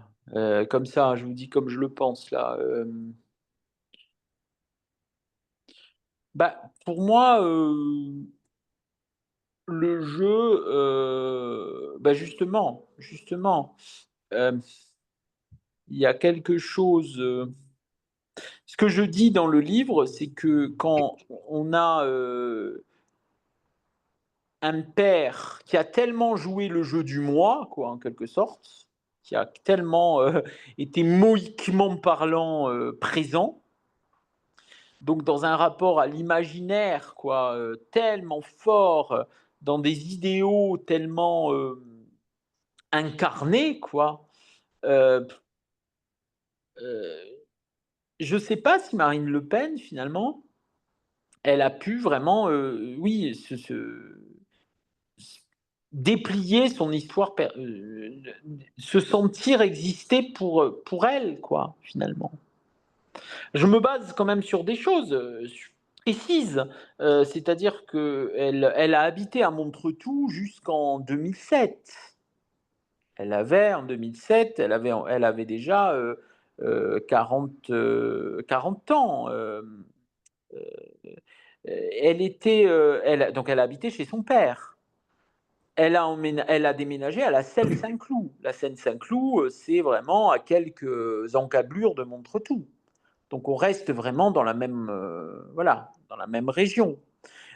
S2: comme ça, je vous dis comme je le pense là. Pour moi, le jeu, justement, il y a quelque chose. Ce que je dis dans le livre, c'est que quand on a un père qui a tellement joué le jeu du moi, quoi, en quelque sorte, qui a tellement été moïquement parlant présent, donc dans un rapport à l'imaginaire, quoi, tellement fort, dans des idéaux tellement incarnés, quoi. Euh, euh, je ne sais pas si Marine Le Pen, finalement, elle a pu vraiment, oui, déplier son histoire, se sentir exister pour elle, quoi, finalement. Je me base quand même sur des choses précises, c'est-à-dire qu'elle a habité à Montretout jusqu'en 2007. En 2007, elle avait déjà 40 ans. Donc elle a habité chez son père. Elle a déménagé à la Seine-Saint-Cloud. La Seine-Saint-Cloud, c'est vraiment à quelques encablures de Montretout. Donc on reste vraiment dans la même, dans la même région.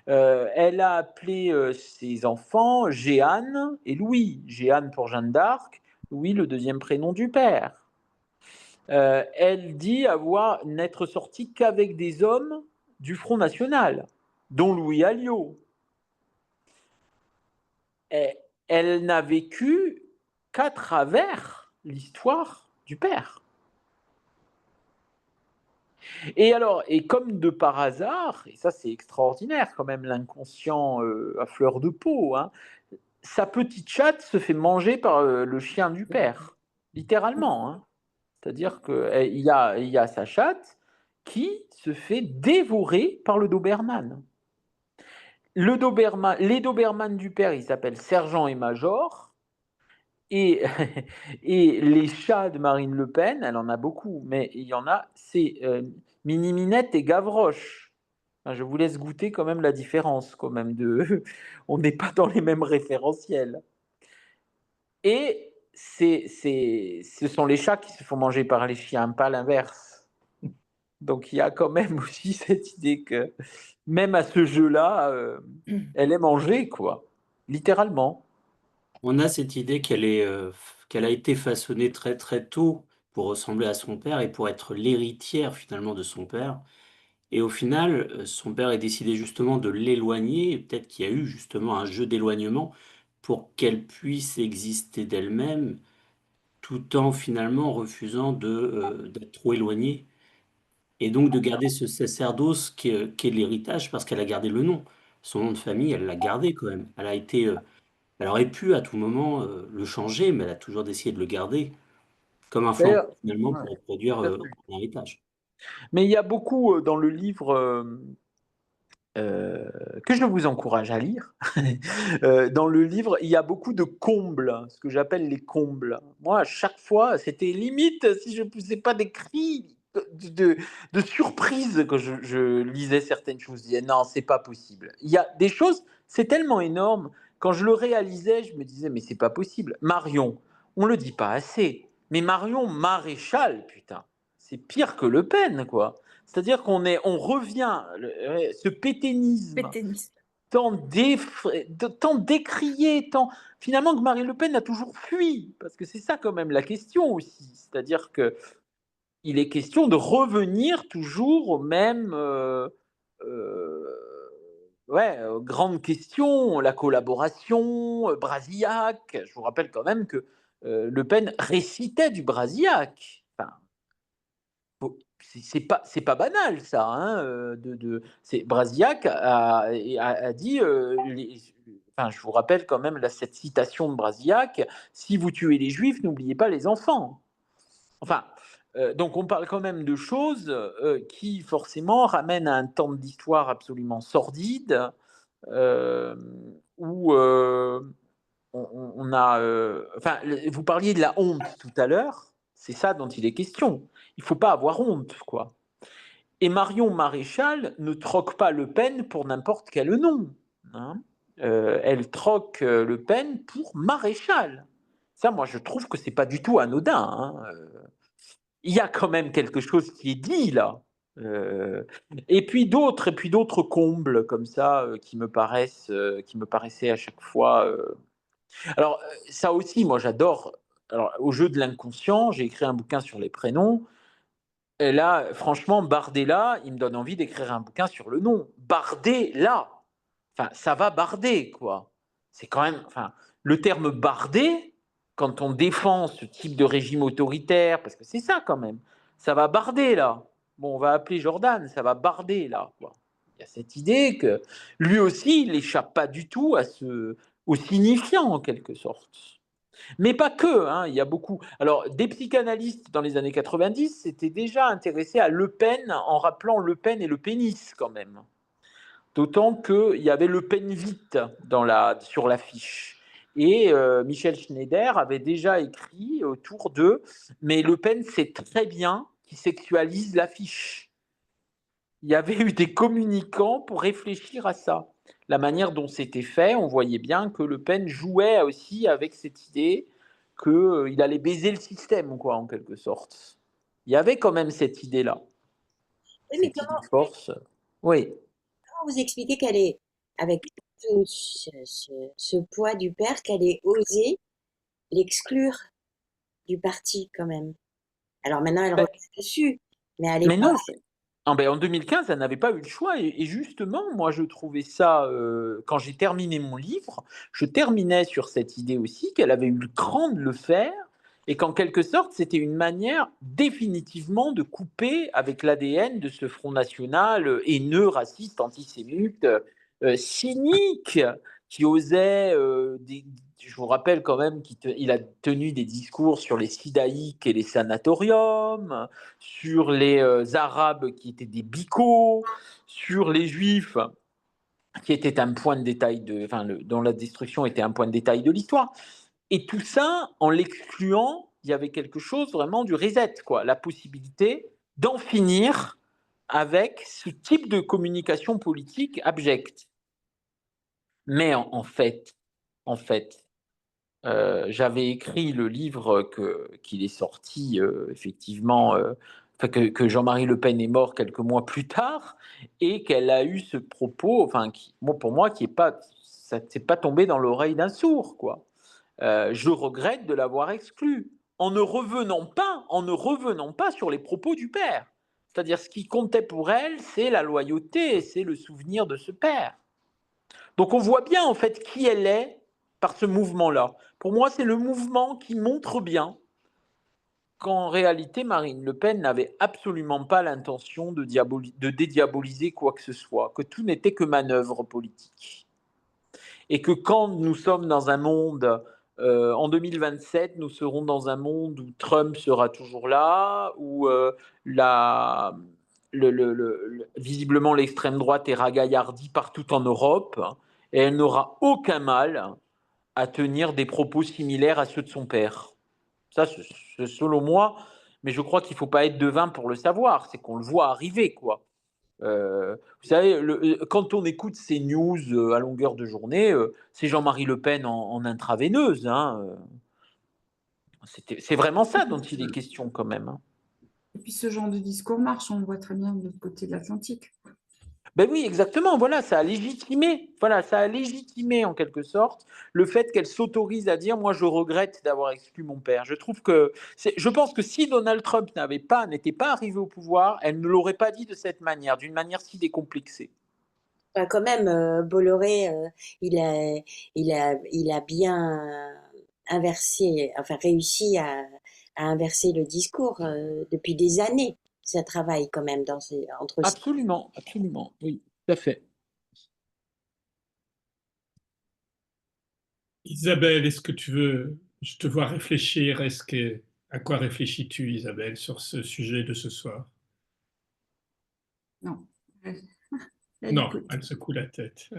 S2: Elle a appelé ses enfants Jeanne et Louis. Jeanne pour Jeanne d'Arc, Louis le deuxième prénom du père. Elle dit n'être sortie qu'avec des hommes du Front National, dont Louis Alliot. Elle n'a vécu qu'à travers l'histoire du père. Et comme de par hasard, et ça c'est extraordinaire quand même, l'inconscient à fleur de peau, hein, sa petite chatte se fait manger par le chien du père, littéralement. Hein. C'est-à-dire qu'il y a sa chatte qui se fait dévorer par le Doberman. Les Doberman du père, ils s'appellent Sergent et Major. Et, et les chats de Marine Le Pen, elle en a beaucoup, mais il y en a, c'est Mini Minette et Gavroche. Enfin, je vous laisse goûter quand même la différence, quand même. On n'est pas dans les mêmes référentiels. Et ce sont les chats qui se font manger par les chiens, pas l'inverse. Donc il y a quand même aussi cette idée que même à ce jeu-là, elle est mangée, quoi, littéralement.
S7: On a cette idée qu'elle a été façonnée très très tôt pour ressembler à son père et pour être l'héritière finalement de son père. Et au final, son père a décidé justement de l'éloigner, et peut-être qu'il y a eu justement un jeu d'éloignement pour qu'elle puisse exister d'elle-même, tout en finalement refusant d'être trop éloignée, et donc de garder ce sacerdoce qui est l'héritage, parce qu'elle a gardé le nom. Son nom de famille, elle l'a gardé quand même. Elle aurait pu à tout moment le changer, mais elle a toujours décidé de le garder comme un flambeau
S2: D'ailleurs,
S7: finalement
S2: ouais,
S7: pour reproduire
S2: tout à fait.
S7: un héritage.
S2: Mais il y a beaucoup dans le livre que je vous encourage à lire. Dans le livre, il y a beaucoup de combles, ce que j'appelle les combles. Moi, à chaque fois, c'était limite si je ne poussais pas des cris de surprise quand je lisais certaines choses. Je disais non, c'est pas possible. Il y a des choses, c'est tellement énorme. Quand je le réalisais, je me disais mais c'est pas possible. Marion, on le dit pas assez, mais Marion Maréchal, putain, c'est pire que Le Pen, quoi. C'est-à-dire on revient, ce pétainisme,
S5: Péténisme.
S2: tant décrié, finalement que Marine Le Pen a toujours fui, parce que c'est ça quand même la question aussi, c'est-à-dire que il est question de revenir toujours aux mêmes grandes questions, la collaboration, Brasillac. Je vous rappelle quand même que Le Pen récitait du Brasillac. Enfin, c'est pas banal ça. Hein, Brasillac a dit. Je vous rappelle quand même cette citation de Brasillac, si vous tuez les Juifs, n'oubliez pas les enfants. Enfin, donc on parle quand même de choses qui forcément ramènent à un temps d'histoire absolument sordide, où on a. Vous parliez de la honte tout à l'heure, c'est ça dont il est question. Il ne faut pas avoir honte, quoi. Et Marion Maréchal ne troque pas Le Pen pour n'importe quel nom. Hein. Elle troque Le Pen pour Maréchal. Ça, moi, je trouve que c'est pas du tout anodin. Hein. Il y a quand même quelque chose qui est dit là. Et puis d'autres combles comme ça qui me paraissaient à chaque fois. Alors ça aussi, moi j'adore. Alors au jeu de l'inconscient, j'ai écrit un bouquin sur les prénoms. Et là, franchement, Bardella, il me donne envie d'écrire un bouquin sur le nom. Bardella. Enfin, ça va barder, quoi. C'est quand même. Enfin, le terme barder, quand on défend ce type de régime autoritaire, parce que c'est ça quand même, ça va barder là. Bon, on va appeler Jordan, ça va barder là, quoi. Il y a cette idée que lui aussi, il n'échappe pas du tout au signifiant, en quelque sorte. Mais pas que, hein, il y a beaucoup. Alors, des psychanalystes dans les années 90 s'étaient déjà intéressés à Le Pen en rappelant Le Pen et le pénis, quand même. D'autant qu'il y avait Le Pen vite sur l'affiche. Et Michel Schneider avait déjà écrit autour d'eux, mais Le Pen sait très bien qu'il sexualise l'affiche. Il y avait eu des communicants pour réfléchir à ça. La manière dont c'était fait, on voyait bien que Le Pen jouait aussi avec cette idée qu'il allait baiser le système, quoi, en quelque sorte. Il y avait quand même cette idée-là.
S4: Oui, mais
S2: Cette idée de force. Oui.
S4: comment vous expliquez qu'elle est, avec tout ce poids du père, qu'elle ait osé l'exclure du parti quand même? Alors maintenant, elle revient dessus, mais à
S2: Mais
S4: l'époque,
S2: non, en 2015, elle n'avait pas eu le choix. Et justement, moi, je trouvais ça, quand j'ai terminé mon livre, je terminais sur cette idée aussi qu'elle avait eu le cran de le faire et qu'en quelque sorte, c'était une manière définitivement de couper avec l'ADN de ce Front National haineux, raciste, antisémite, cynique, qui osait je vous rappelle quand même qu'il a tenu des discours sur les sidaïques et les sanatoriums, sur les Arabes qui étaient des bicots, sur les Juifs qui étaient un point de détail dont la destruction était un point de détail de l'histoire. Et tout ça, en l'excluant, il y avait quelque chose vraiment du reset, quoi, la possibilité d'en finir avec ce type de communication politique abjecte. Mais en fait, j'avais écrit le livre qu'il est sorti, effectivement, que Jean-Marie Le Pen est mort quelques mois plus tard, et qu'elle a eu ce propos, pour moi, ça n'est pas tombé dans l'oreille d'un sourd, quoi. Je regrette de l'avoir exclu, en ne revenant pas sur les propos du père. C'est-à-dire, ce qui comptait pour elle, c'est la loyauté, c'est le souvenir de ce père. Donc on voit bien en fait qui elle est par ce mouvement-là. Pour moi, c'est le mouvement qui montre bien qu'en réalité, Marine Le Pen n'avait absolument pas l'intention de dédiaboliser quoi que ce soit, que tout n'était que manœuvre politique. Et que quand nous sommes dans un monde, en 2027, nous serons dans un monde où Trump sera toujours là, où visiblement l'extrême droite est ragaillardie partout en Europe, et elle n'aura aucun mal à tenir des propos similaires à ceux de son père. Ça, c'est selon moi, mais je crois qu'il ne faut pas être devin pour le savoir, c'est qu'on le voit arriver, quoi. Vous savez, quand on écoute ces news à longueur de journée, c'est Jean-Marie Le Pen en intraveineuse. Hein, c'est vraiment ça dont il est question quand même. Hein.
S3: Et puis ce genre de discours marche, on le voit très bien de l'autre côté de l'Atlantique.
S2: Ben oui, exactement. Voilà, ça a légitimé en quelque sorte le fait qu'elle s'autorise à dire, moi, je regrette d'avoir exclu mon père. Je pense que si Donald Trump n'était pas arrivé au pouvoir, elle ne l'aurait pas dit de cette manière, d'une manière si décomplexée.
S4: Enfin, quand même, Bolloré, il a bien inversé, enfin réussi à inverser le discours depuis des années. Ça travaille quand même entre ces...
S2: Absolument, absolument, oui, tout à fait.
S1: Isabelle, est-ce que tu veux, je te vois réfléchir, à quoi réfléchis-tu, Isabelle, sur ce sujet de ce soir?
S3: Non. Elle
S1: Non,
S3: écoute.
S1: elle secoue la tête.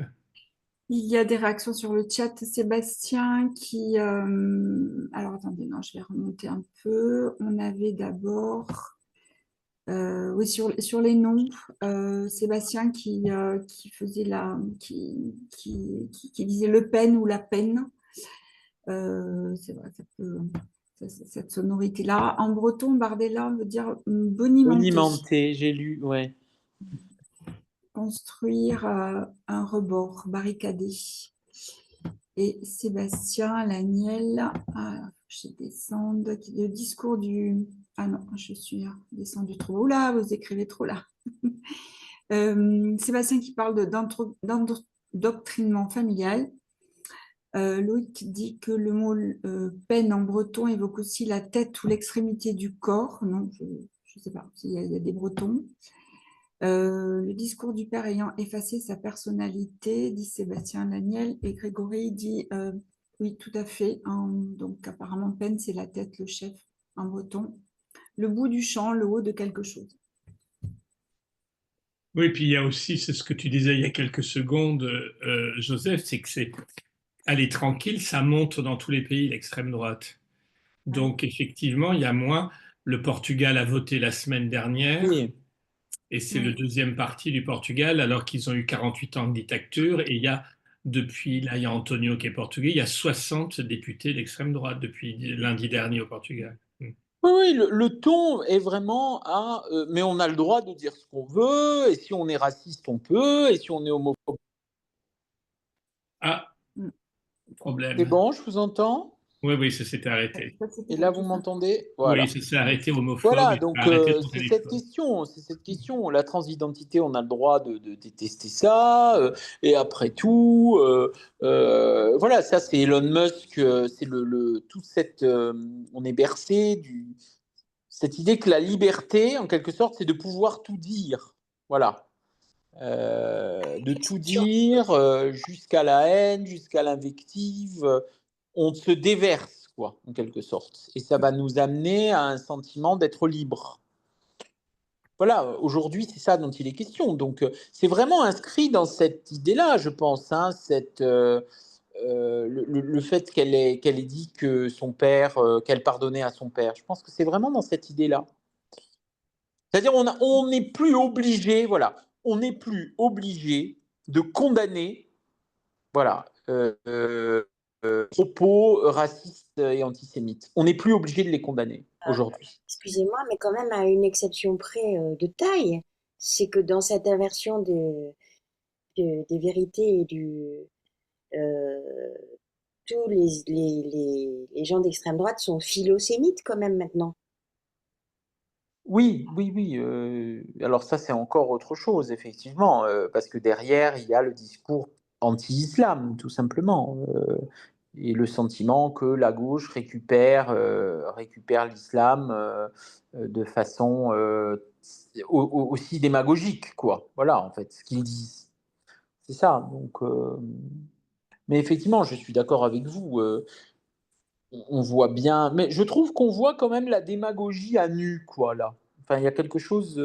S3: Il y a des réactions sur le chat. Sébastien qui... alors attendez, non, je vais remonter un peu. On avait d'abord... oui, sur les noms, Sébastien qui faisait qui disait Le Pen ou La Peine. C'est vrai, cette sonorité-là. En breton, Bardella veut dire bonimenté.
S2: Bonimenté, j'ai lu, ouais.
S3: Construire un rebord barricadé. Et Sébastien Laniel, je descende, le discours du... Ah non, je suis descendu trop haut là, vous écrivez trop là. Sébastien qui parle d'endoctrinement familial. Loïc dit que le mot peine en breton évoque aussi la tête ou l'extrémité du corps. Non, je ne sais pas s'il y a des bretons. Le discours du père ayant effacé sa personnalité, dit Sébastien Laniel, et Grégory dit oui, tout à fait. Donc apparemment, peine, c'est la tête, le chef en breton. Le bout du champ, le haut de quelque chose.
S1: Oui, puis il y a aussi, c'est ce que tu disais il y a quelques secondes, Joseph, c'est que aller tranquille, ça monte dans tous les pays, l'extrême droite. Donc effectivement, il y a moins. Le Portugal a voté la semaine dernière.
S2: Oui.
S1: Et c'est le deuxième parti du Portugal, alors qu'ils ont eu 48 ans de dictature. Et il y a, là, il y a Antonio qui est portugais, il y a 60 députés d'extrême droite depuis lundi dernier au Portugal.
S2: Oui, le ton est vraiment à mais on a le droit de dire ce qu'on veut, et si on est raciste, on peut, et si on est homophobe.
S1: Ah,
S2: C'est
S1: problème.
S2: bon, je vous entends?
S1: Oui, ça s'était arrêté.
S2: Et là, vous m'entendez?
S1: Oui,
S2: Voilà.
S1: ça s'est arrêté homophobe.
S2: Voilà,
S1: Il
S2: donc
S1: a arrêté son
S2: c'est
S1: téléphone.
S2: cette question. La transidentité, on a le droit de détester ça. Et après tout, voilà, ça c'est Elon Musk, c'est toute cette, on est bercé cette idée que la liberté, en quelque sorte, c'est de pouvoir tout dire. Voilà. De tout dire jusqu'à la haine, jusqu'à l'invective. On se déverse, quoi, en quelque sorte. Et ça va nous amener à un sentiment d'être libre. Voilà, aujourd'hui, c'est ça dont il est question. Donc, c'est vraiment inscrit dans cette idée-là, je pense, hein, le fait qu'elle ait dit que son père, qu'elle pardonnait à son père. Je pense que c'est vraiment dans cette idée-là. C'est-à-dire, on n'est plus obligé, voilà, on n'est plus obligé de condamner, voilà, propos racistes et antisémites. On n'est plus obligé de les condamner aujourd'hui.
S4: Excusez-moi, mais quand même à une exception près de taille, c'est que dans cette inversion des vérités et tous les gens d'extrême droite sont philosémites quand même maintenant.
S2: Oui. Alors ça, c'est encore autre chose, effectivement, parce que derrière, il y a le discours anti-islam, tout simplement, et le sentiment que la gauche récupère l'islam de façon aussi démagogique, quoi. Voilà, en fait, ce qu'ils disent. C'est ça. Donc, mais effectivement, je suis d'accord avec vous. On voit bien, mais je trouve qu'on voit quand même la démagogie à nu, quoi, là. Enfin, il y a quelque chose,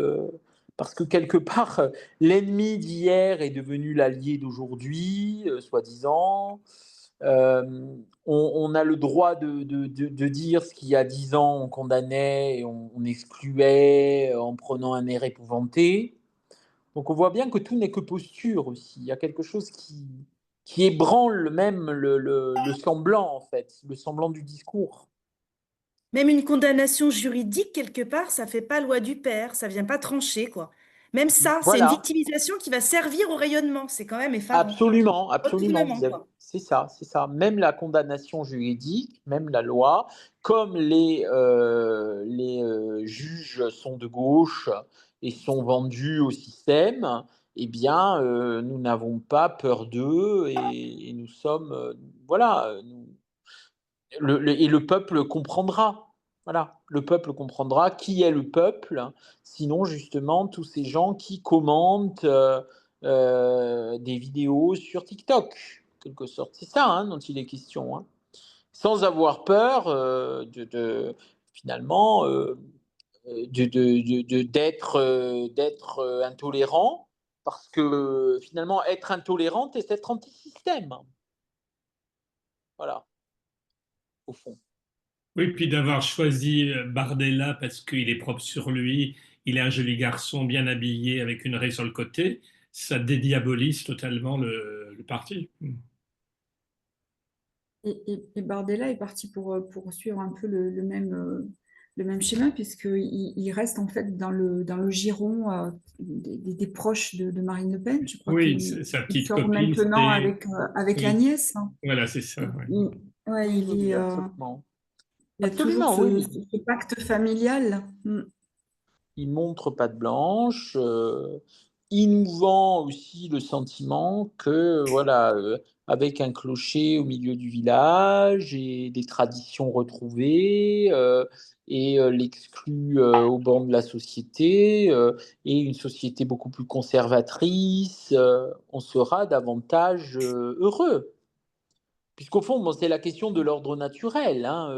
S2: parce que quelque part, l'ennemi d'hier est devenu l'allié d'aujourd'hui, soi-disant. On a le droit de dire ce qu'il y a 10 ans, on condamnait et on excluait en prenant un air épouvanté. Donc on voit bien que tout n'est que posture aussi. Il y a quelque chose qui ébranle même le semblant, en fait, le semblant du discours.
S5: Même une condamnation juridique, quelque part, ça fait pas loi du père, ça vient pas trancher, quoi. Même ça, c'est une
S2: Voilà.
S5: victimisation qui va servir au rayonnement. C'est quand même effarant.
S2: Absolument, absolument.
S5: Retournement, quoi.
S2: C'est ça, c'est ça. Même la condamnation juridique, même la loi, comme les juges sont de gauche et sont vendus au système, eh bien, nous n'avons pas peur d'eux et nous sommes, voilà, et le peuple comprendra. Voilà, le peuple comprendra qui est le peuple, sinon justement tous ces gens qui commentent des vidéos sur TikTok, en quelque sorte. C'est ça dont il est question, hein. Sans avoir peur finalement d'être intolérant, parce que finalement être intolérant, c'est être anti-système. Voilà, au fond.
S1: Oui, puis d'avoir choisi Bardella parce qu'il est propre sur lui, il est un joli garçon bien habillé avec une raie sur le côté, ça dédiabolise totalement le parti.
S3: Et Bardella est parti pour suivre un peu le même schéma, puisqu'il reste en fait dans le giron des proches de Marine Le Pen. Je crois
S1: Oui,
S3: qu'il
S1: sa
S3: il
S1: petite
S3: sort
S1: copine,
S3: maintenant
S1: c'était...
S3: avec la
S1: Oui,
S3: nièce, hein.
S1: voilà, c'est ça. Ouais.
S3: Ouais,
S2: Oui, oui, oui, absolument.
S3: il y a toujours
S2: Absolument, oui.
S3: ce pacte familial.
S2: Il montre patte blanche. Il nous vend aussi le sentiment que, voilà, avec un clocher au milieu du village et des traditions retrouvées, et l'exclu au banc de la société, et une société beaucoup plus conservatrice, on sera davantage heureux. Puisqu'au fond, bon, c'est la question de l'ordre naturel, hein,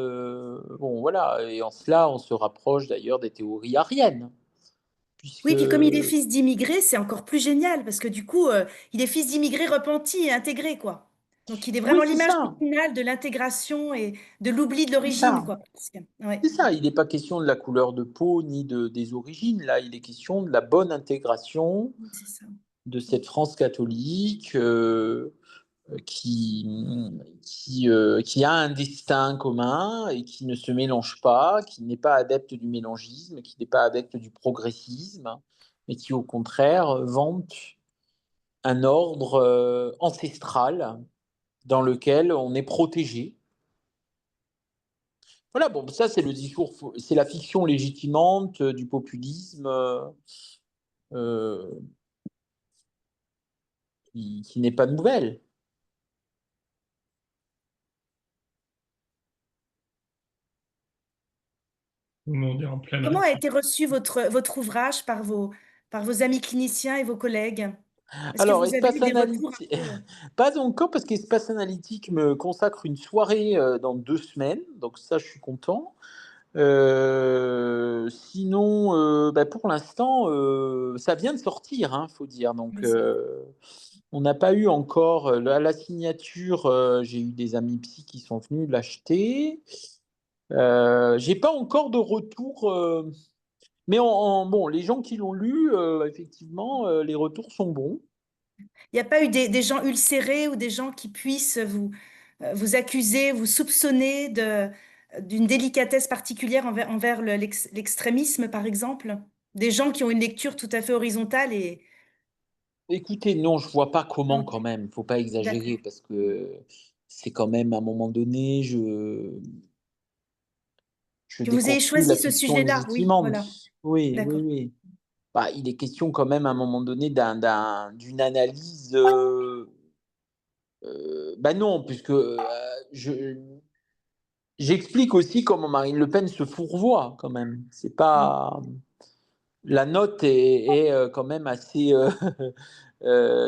S2: bon, voilà, et en cela, on se rapproche d'ailleurs des théories ariennes, puisque
S5: Oui, puis comme il est fils d'immigrés, c'est encore plus génial parce que du coup, il est fils d'immigrés repentis et intégrés, quoi. Donc, il est
S2: oui,
S5: vraiment l'image finale de l'intégration et de l'oubli de
S2: c'est
S5: l'origine,
S2: ça,
S5: quoi, presque. Ouais,
S2: c'est ça. Il n'est pas question de la couleur de peau ni des origines. Là, il est question de la bonne intégration
S5: c'est ça.
S2: de cette France catholique qui, qui a un destin commun et qui ne se mélange pas, qui n'est pas adepte du mélangisme, qui n'est pas adepte du progressisme, mais qui au contraire vante un ordre ancestral dans lequel on est protégé. Voilà, bon, ça c'est le discours, c'est la fiction légitimante du populisme euh, qui n'est pas nouvelle.
S1: On est en pleine
S5: Comment a
S1: réponse.
S5: été reçu votre ouvrage par vos amis cliniciens et vos collègues? Est-ce que
S2: Alors,
S5: vous avez eu
S2: Espace
S5: des retours un
S2: Analytique,
S5: peu,
S2: pas encore parce qu'Espace Analytique me consacre une soirée dans 2 semaines, donc ça je suis content. Sinon, bah, pour l'instant, ça vient de sortir, hein, faut dire. Donc,
S5: oui, c'est vrai.
S2: on n'a pas eu encore la signature. J'ai eu des amis psy qui sont venus l'acheter. J'ai pas encore de retour, mais bon, les gens qui l'ont lu, effectivement, les retours sont bons.
S5: Il n'y a pas eu des gens ulcérés ou des gens qui puissent vous accuser, vous soupçonner d'une délicatesse particulière envers l'extrémisme, par exemple? Des gens qui ont une lecture tout à fait horizontale et...
S2: Écoutez, non, je vois pas comment
S5: Ok,
S2: quand même. Faut pas
S5: d'accord.
S2: exagérer parce que c'est quand même à un moment donné, je
S5: Que vous ayez
S2: déconstrue la
S5: choisi ce
S2: fiction
S5: sujet-là, oui,
S2: légitimante.
S5: voilà,
S2: Oui, oui,
S5: d'accord.
S2: oui. Bah, il est question quand même à un moment donné d'une analyse. Bah non, puisque j'explique aussi comment Marine Le Pen se fourvoie quand même. C'est
S5: Mm.
S2: pas la note est quand même assez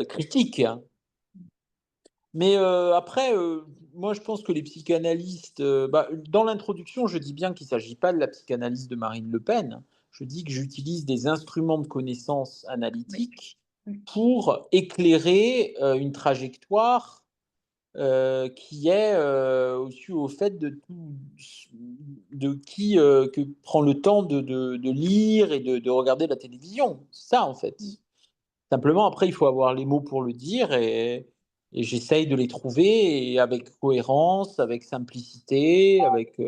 S2: critique, hein. Mais après, moi je pense que les psychanalystes, bah, dans l'introduction, je dis bien qu'il ne s'agit pas de la psychanalyse de Marine Le Pen. Je dis que j'utilise des instruments de connaissance
S5: Oui.
S2: analytique
S5: Mm.
S2: pour éclairer une trajectoire qui est aussi au fait de qui que prend le temps de lire et de regarder la télévision. C'est ça en fait.
S5: Mm.
S2: Simplement, après, il faut avoir les mots pour le dire et j'essaye de les trouver et avec cohérence, avec simplicité, avec.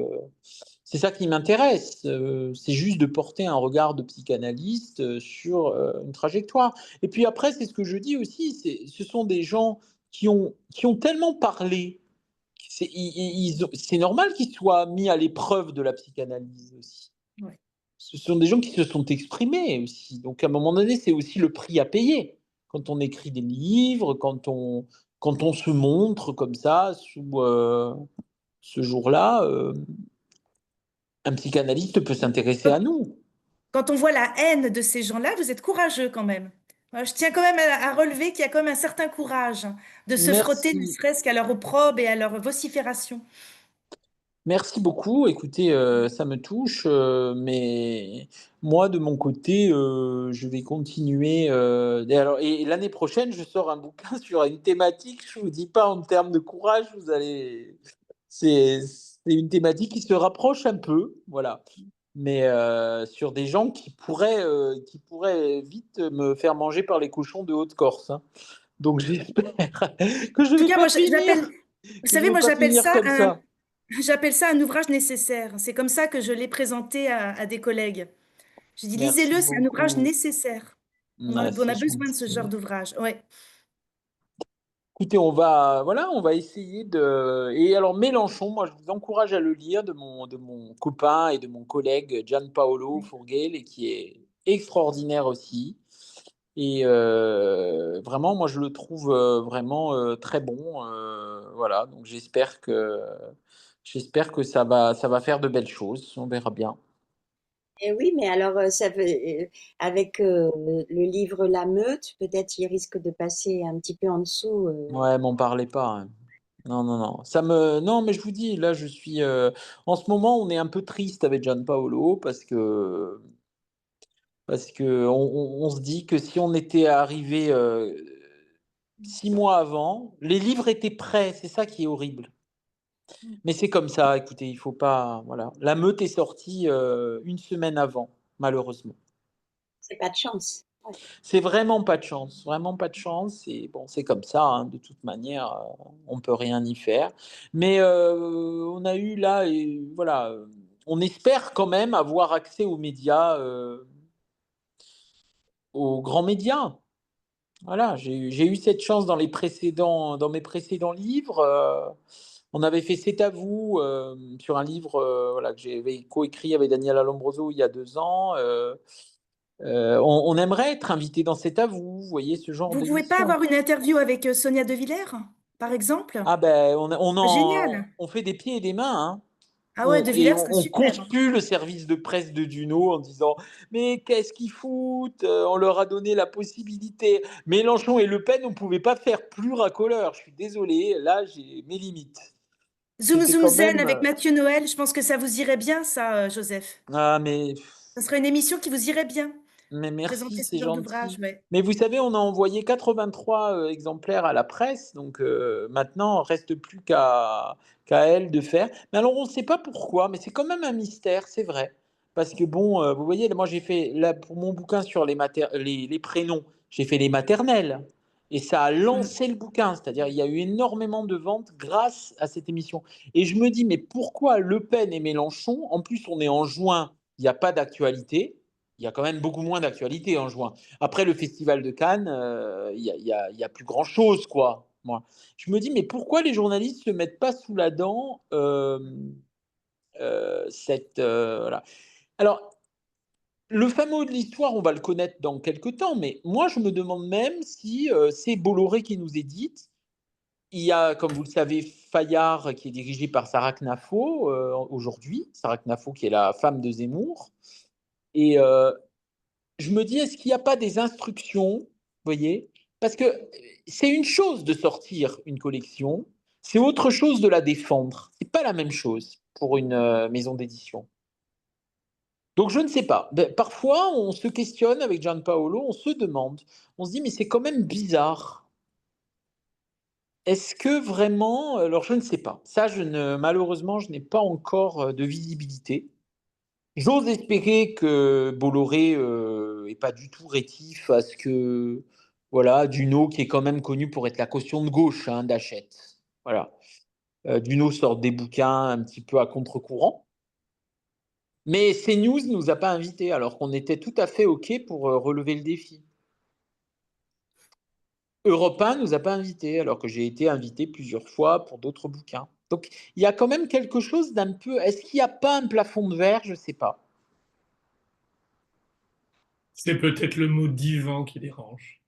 S2: C'est ça qui m'intéresse. C'est juste de porter un regard de psychanalyste sur une trajectoire. Et puis après, c'est ce que je dis aussi, ce sont des gens qui ont tellement parlé. C'est normal qu'ils soient mis à l'épreuve de la psychanalyse aussi.
S5: Ouais.
S2: Ce sont des gens qui se sont exprimés aussi. Donc à un moment donné, c'est aussi le prix à payer. Quand on écrit des livres, quand on se montre comme ça, sous ce jour-là, un psychanalyste peut s'intéresser à nous.
S5: Quand on voit la haine de ces gens-là, vous êtes courageux quand même. Moi, je tiens quand même à relever qu'il y a quand même un certain courage de se frotter, ne
S2: Merci.
S5: serait-ce qu'à leur opprobre et à leur vocifération.
S2: Merci beaucoup. Écoutez, ça me touche, mais moi, de mon côté, je vais continuer. Et l'année prochaine, je sors un bouquin sur une thématique. Je vous dis pas en termes de courage, vous allez. C'est une thématique qui se rapproche un peu, voilà. Mais sur des gens qui pourraient vite me faire manger par les cochons de Haute-Corse, hein. Donc j'espère que je
S5: En tout
S2: vais
S5: cas,
S2: pas
S5: moi,
S2: finir,
S5: vous
S2: que je
S5: savez,
S2: vais
S5: moi,
S2: pas finir comme ça.
S5: j'appelle ça un ouvrage nécessaire. C'est comme ça que je l'ai présenté à des collègues. J'ai dit,
S2: Merci
S5: lisez-le, c'est un ouvrage
S2: beaucoup.
S5: nécessaire.
S2: Ah,
S5: On
S2: c'est
S5: a besoin de ce genre
S2: gentil.
S5: d'ouvrage. Ouais.
S2: Écoutez, on va essayer de. Et alors, Mélenchon, moi, je vous encourage à le lire de mon copain et de mon collègue Gianpaolo Fourguel, et qui est extraordinaire aussi. Et vraiment, moi, je le trouve vraiment très bon. Voilà, donc j'espère que ça va faire de belles choses. On verra bien.
S4: Et oui, mais alors, avec le livre La Meute, peut-être il risque de passer un petit peu en dessous.
S2: Ouais, m'en parlez pas, hein. Non, non, non. Non, mais je vous dis, là, je suis. En ce moment, on est un peu triste avec Gianpaolo parce que on se dit que si on était arrivé 6 mois avant, les livres étaient prêts. C'est ça qui est horrible. Mais c'est comme ça. Écoutez, il faut pas. Voilà. La Meute est sortie une semaine avant, malheureusement.
S4: C'est pas de chance. Ouais.
S2: C'est vraiment pas de chance, vraiment pas de chance. Et bon, c'est comme ça, hein, de toute manière, on peut rien y faire. Mais on a eu là, et voilà, on espère quand même avoir accès aux médias, aux grands médias. Voilà, j'ai eu cette chance dans mes précédents livres. On avait fait C'est à vous sur un livre voilà, que j'avais coécrit avec Daniel Alombroso il y a 2 ans. On aimerait être invité dans C'est à vous, vous voyez, ce genre
S5: Vous pouvez pas
S2: d'émission.
S5: avoir une interview avec Sonia De Villers, par exemple?
S2: Ah ben, on,
S5: Génial.
S2: on fait des pieds et des mains, hein.
S5: Ah ouais, De
S2: Et
S5: Villers
S2: on,
S5: serait
S2: on
S5: super.
S2: conspue le service de presse de Duno en disant mais qu'est-ce qu'ils foutent? On leur a donné la possibilité. Mélenchon et Le Pen, on ne pouvait pas faire plus racoleur. Je suis désolé, là j'ai mes limites.
S5: Zoom
S2: C'était
S5: Zoom
S2: quand
S5: Zen
S2: même.
S5: avec Mathieu Noël, je pense que ça vous irait bien, ça, Joseph.
S2: Ah, mais
S5: Ça serait une émission qui vous irait bien.
S2: Mais merci,
S5: Présenter ce
S2: c'est
S5: genre d'ouvrage,
S2: gentil.
S5: ouais.
S2: Mais vous savez, on a envoyé 83 exemplaires à la presse, donc maintenant, il reste plus qu'à elle de faire. Mais alors, on ne sait pas pourquoi, mais c'est quand même un mystère, c'est vrai. Parce que bon, vous voyez, moi j'ai fait, là, pour mon bouquin sur les prénoms, j'ai fait les maternelles. Et ça a
S5: Mm.
S2: lancé le bouquin, c'est-à-dire il y a eu énormément de ventes grâce à cette émission. Et je me dis, mais pourquoi Le Pen et Mélenchon, en plus on est en juin, il n'y a pas d'actualité, il y a quand même beaucoup moins d'actualité en juin. Après le festival de Cannes, il y a plus grand-chose, quoi. Moi, je me dis, mais pourquoi les journalistes ne se mettent pas sous la dent voilà. Alors, le fameux de l'histoire, on va le connaître dans quelques temps, mais moi, je me demande même si c'est Bolloré qui nous édite. Il y a, comme vous le savez, Fayard qui est dirigé par Sarah Knafo aujourd'hui. Sarah Knafo qui est la femme de Zemmour. Et je me dis, est-ce qu'il n'y a pas des instructions, vous voyez? Parce que c'est une chose de sortir une collection, c'est autre chose de la défendre. C'est pas la même chose pour une maison d'édition. Donc je ne sais pas. Parfois, on se questionne avec Gianpaolo, on se demande, on se dit, mais c'est quand même bizarre. Est-ce que vraiment, alors je ne sais pas. Ça, malheureusement, je n'ai pas encore de visibilité. J'ose espérer que Bolloré est pas du tout rétif à ce que, voilà, Duno, qui est quand même connu pour être la caution de gauche, hein, d'Hachette. Voilà. Duno sort des bouquins un petit peu à contre-courant. Mais CNews ne nous a pas invités, alors qu'on était tout à fait OK pour relever le défi. Europe 1 nous a pas invités, alors que j'ai été invité plusieurs fois pour d'autres bouquins. Donc, il y a quand même quelque chose d'un peu. Est-ce qu'il n'y a pas un plafond de verre? Je ne sais pas.
S1: C'est peut-être le mot divan qui dérange.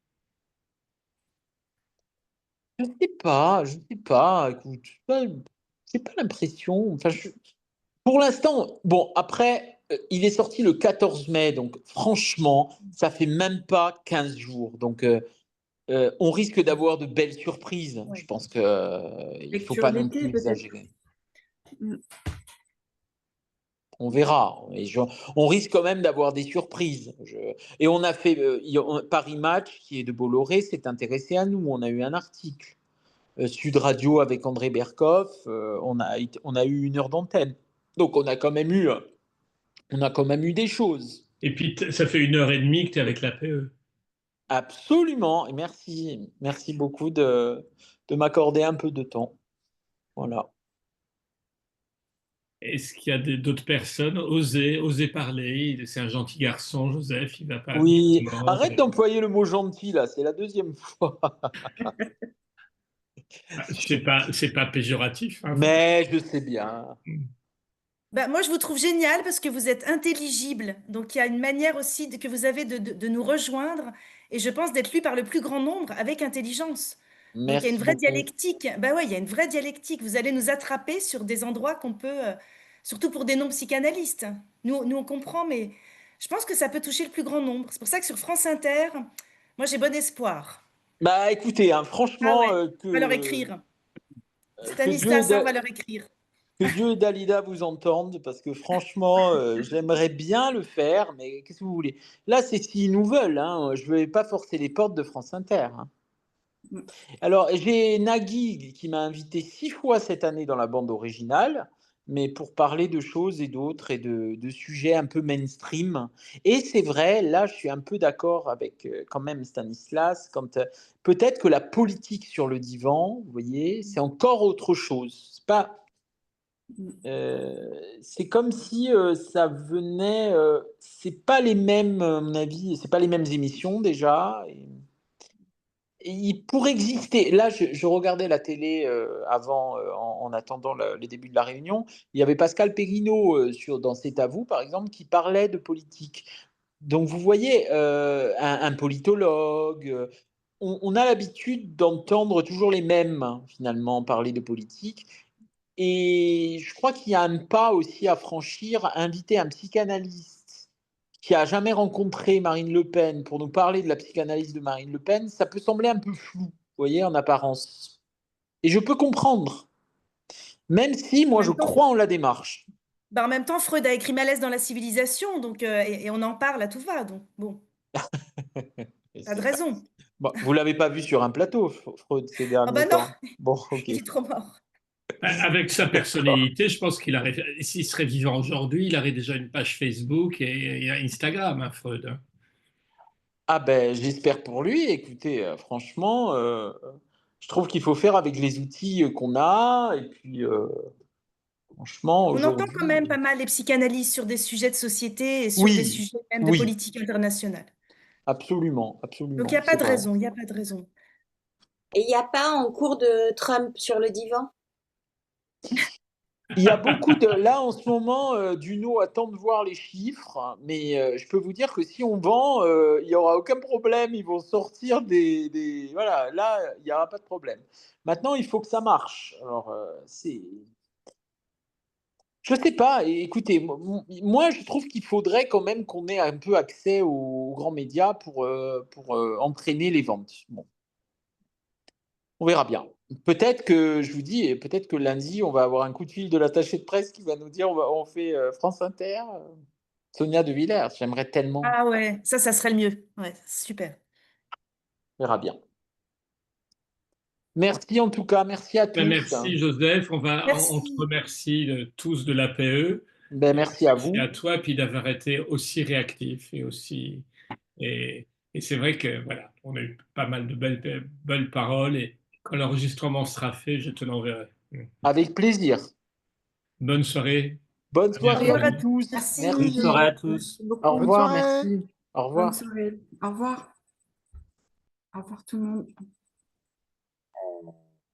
S2: Je ne sais pas, je ne sais pas. Écoute, j'ai pas l'impression. Enfin, pour l'instant, bon, après, il est sorti le 14 mai, donc franchement, ça fait même pas 15 jours. Donc, on risque d'avoir de belles surprises.
S3: Ouais.
S2: Je pense qu'il ne faut
S3: Lecture
S2: pas non
S3: d'été,
S2: plus
S3: peut-être.
S2: exagérer.
S3: Mm.
S2: On verra. On risque quand même d'avoir des surprises. Et on a fait Paris Match, qui est de Bolloré, s'est intéressé à nous. On a eu un article. Sud Radio avec André Berkoff, on a eu 1 heure d'antenne. Donc on a quand même eu des choses.
S1: Et puis, ça fait 1 heure et demie que tu es avec l'APE.
S2: Absolument. Et merci beaucoup de m'accorder un peu de temps. Voilà.
S1: Est-ce qu'il y a d'autres personnes? Osez parler. C'est un gentil garçon, Joseph. Il ne va pas venir
S2: Oui,
S1: mort.
S2: arrête d'employer le mot gentil là, c'est la 2e fois.
S1: C'est pas péjoratif, hein.
S2: Mais je sais bien.
S5: Bah, moi, je vous trouve génial parce que vous êtes intelligible. Donc, il y a une manière aussi que vous avez de nous rejoindre. Et je pense d'être lu par le plus grand nombre avec intelligence. Donc, il y a une
S2: Merci
S5: vraie
S2: beaucoup.
S5: dialectique. Bah ouais, il y a une vraie dialectique. Vous allez nous attraper sur des endroits qu'on peut, surtout pour des non-psychanalystes. Nous, on comprend, mais je pense que ça peut toucher le plus grand nombre. C'est pour ça que sur France Inter, moi, j'ai bon espoir.
S2: Bah écoutez, hein,
S5: Ah
S2: franchement,
S5: ouais, on va leur écrire.
S2: que Dieu
S5: Stanislas, hein, on va leur écrire.
S2: Que Dieu et Dalida vous entendent, parce que franchement, j'aimerais bien le faire, mais qu'est-ce que vous voulez? Là, c'est s'ils nous veulent, hein, je ne vais pas forcer les portes de France Inter, hein.
S3: Mm.
S2: Alors, j'ai Nagui qui m'a invité 6 fois cette année dans la bande originale, mais pour parler de choses et d'autres et de sujets un peu mainstream. Et c'est vrai, là, je suis un peu d'accord avec quand même Stanislas, quand peut-être que la politique sur le divan, vous voyez, c'est encore autre chose. C'est pas c'est comme si ça venait. C'est pas les mêmes, à mon avis, c'est pas les mêmes émissions déjà. Et pour exister, là, je regardais la télé avant, en attendant le début de la réunion. Il y avait Pascal Perrineau dans C'est à vous, par exemple, qui parlait de politique. Donc, vous voyez, un politologue. On a l'habitude d'entendre toujours les mêmes, hein, finalement, parler de politique. Et je crois qu'il y a un pas aussi à franchir, inviter un psychanalyste qui a jamais rencontré Marine Le Pen pour nous parler de la psychanalyse de Marine Le Pen, ça peut sembler un peu flou, vous voyez, en apparence. Et je peux comprendre, même si
S5: En
S2: moi je
S5: même temps,
S2: crois en la démarche.
S5: bah, en même temps, Freud a écrit Malaise dans la civilisation, donc, et on en parle à tout va. Donc, bon, pas de
S2: C'est pas...
S5: raison.
S2: Bon, vous l'avez pas vu sur un plateau, Freud, ces
S5: Ah
S2: derniers
S5: bah non,
S2: temps. Bon, ok.
S5: il est trop mort.
S1: Avec sa
S2: D'accord.
S1: personnalité, je pense s'il serait vivant aujourd'hui, il aurait déjà une page Facebook et Instagram, hein, Freud, hein.
S2: Ah ben, j'espère pour lui. Écoutez, franchement, je trouve qu'il faut faire avec les outils qu'on a. Et puis, franchement,
S5: On entend quand même
S2: aujourd'hui.
S5: pas mal les psychanalyses sur des sujets de société et sur des
S2: Oui,
S5: sujets même de
S2: oui,
S5: politique internationale.
S2: absolument,
S5: Donc, il n'y
S2: absolument,
S5: a pas
S2: c'est
S5: de
S2: vrai.
S5: raison, il n'y a pas de raison.
S4: Et il n'y a pas en cours de Trump sur le divan?
S2: Il y a beaucoup de. Là, en ce moment, Duno attend de voir les chiffres, mais je peux vous dire que si on vend, il n'y aura aucun problème. Ils vont sortir Voilà, là, il n'y aura pas de problème. Maintenant, il faut que ça marche. Alors, c'est. Je sais pas. Écoutez, moi, je trouve qu'il faudrait quand même qu'on ait un peu accès aux grands médias pour entraîner les ventes. Bon, on verra bien. Peut-être que, je vous dis, et peut-être que lundi, on va avoir un coup de fil de l'attaché de presse qui va nous dire on fait France Inter, Sonia De Villers. J'aimerais tellement.
S5: Ah ouais, ça serait le mieux. Ouais, super.
S2: On verra bien. Merci en tout cas. Merci à
S1: Ben,
S2: tous.
S1: merci, Joseph. On te
S5: Merci.
S1: remercie tous de l'APE.
S2: Ben, merci à
S1: Merci à
S2: vous.
S1: toi, puis d'avoir été aussi réactif et c'est vrai que voilà, on a eu pas mal de belles paroles et quand l'enregistrement sera fait, je te l'enverrai.
S2: Avec plaisir.
S1: Bonne soirée.
S2: Bonne
S1: À
S2: soirée
S1: bientôt.
S2: à vous tous.
S5: Merci.
S7: Bonne
S2: Merci.
S7: soirée à tous.
S3: Merci beaucoup.
S2: Au
S6: Bonne
S2: revoir,
S6: soirée.
S2: merci. Au
S3: Bonne
S2: revoir.
S3: soirée. Au revoir. Au revoir tout le monde.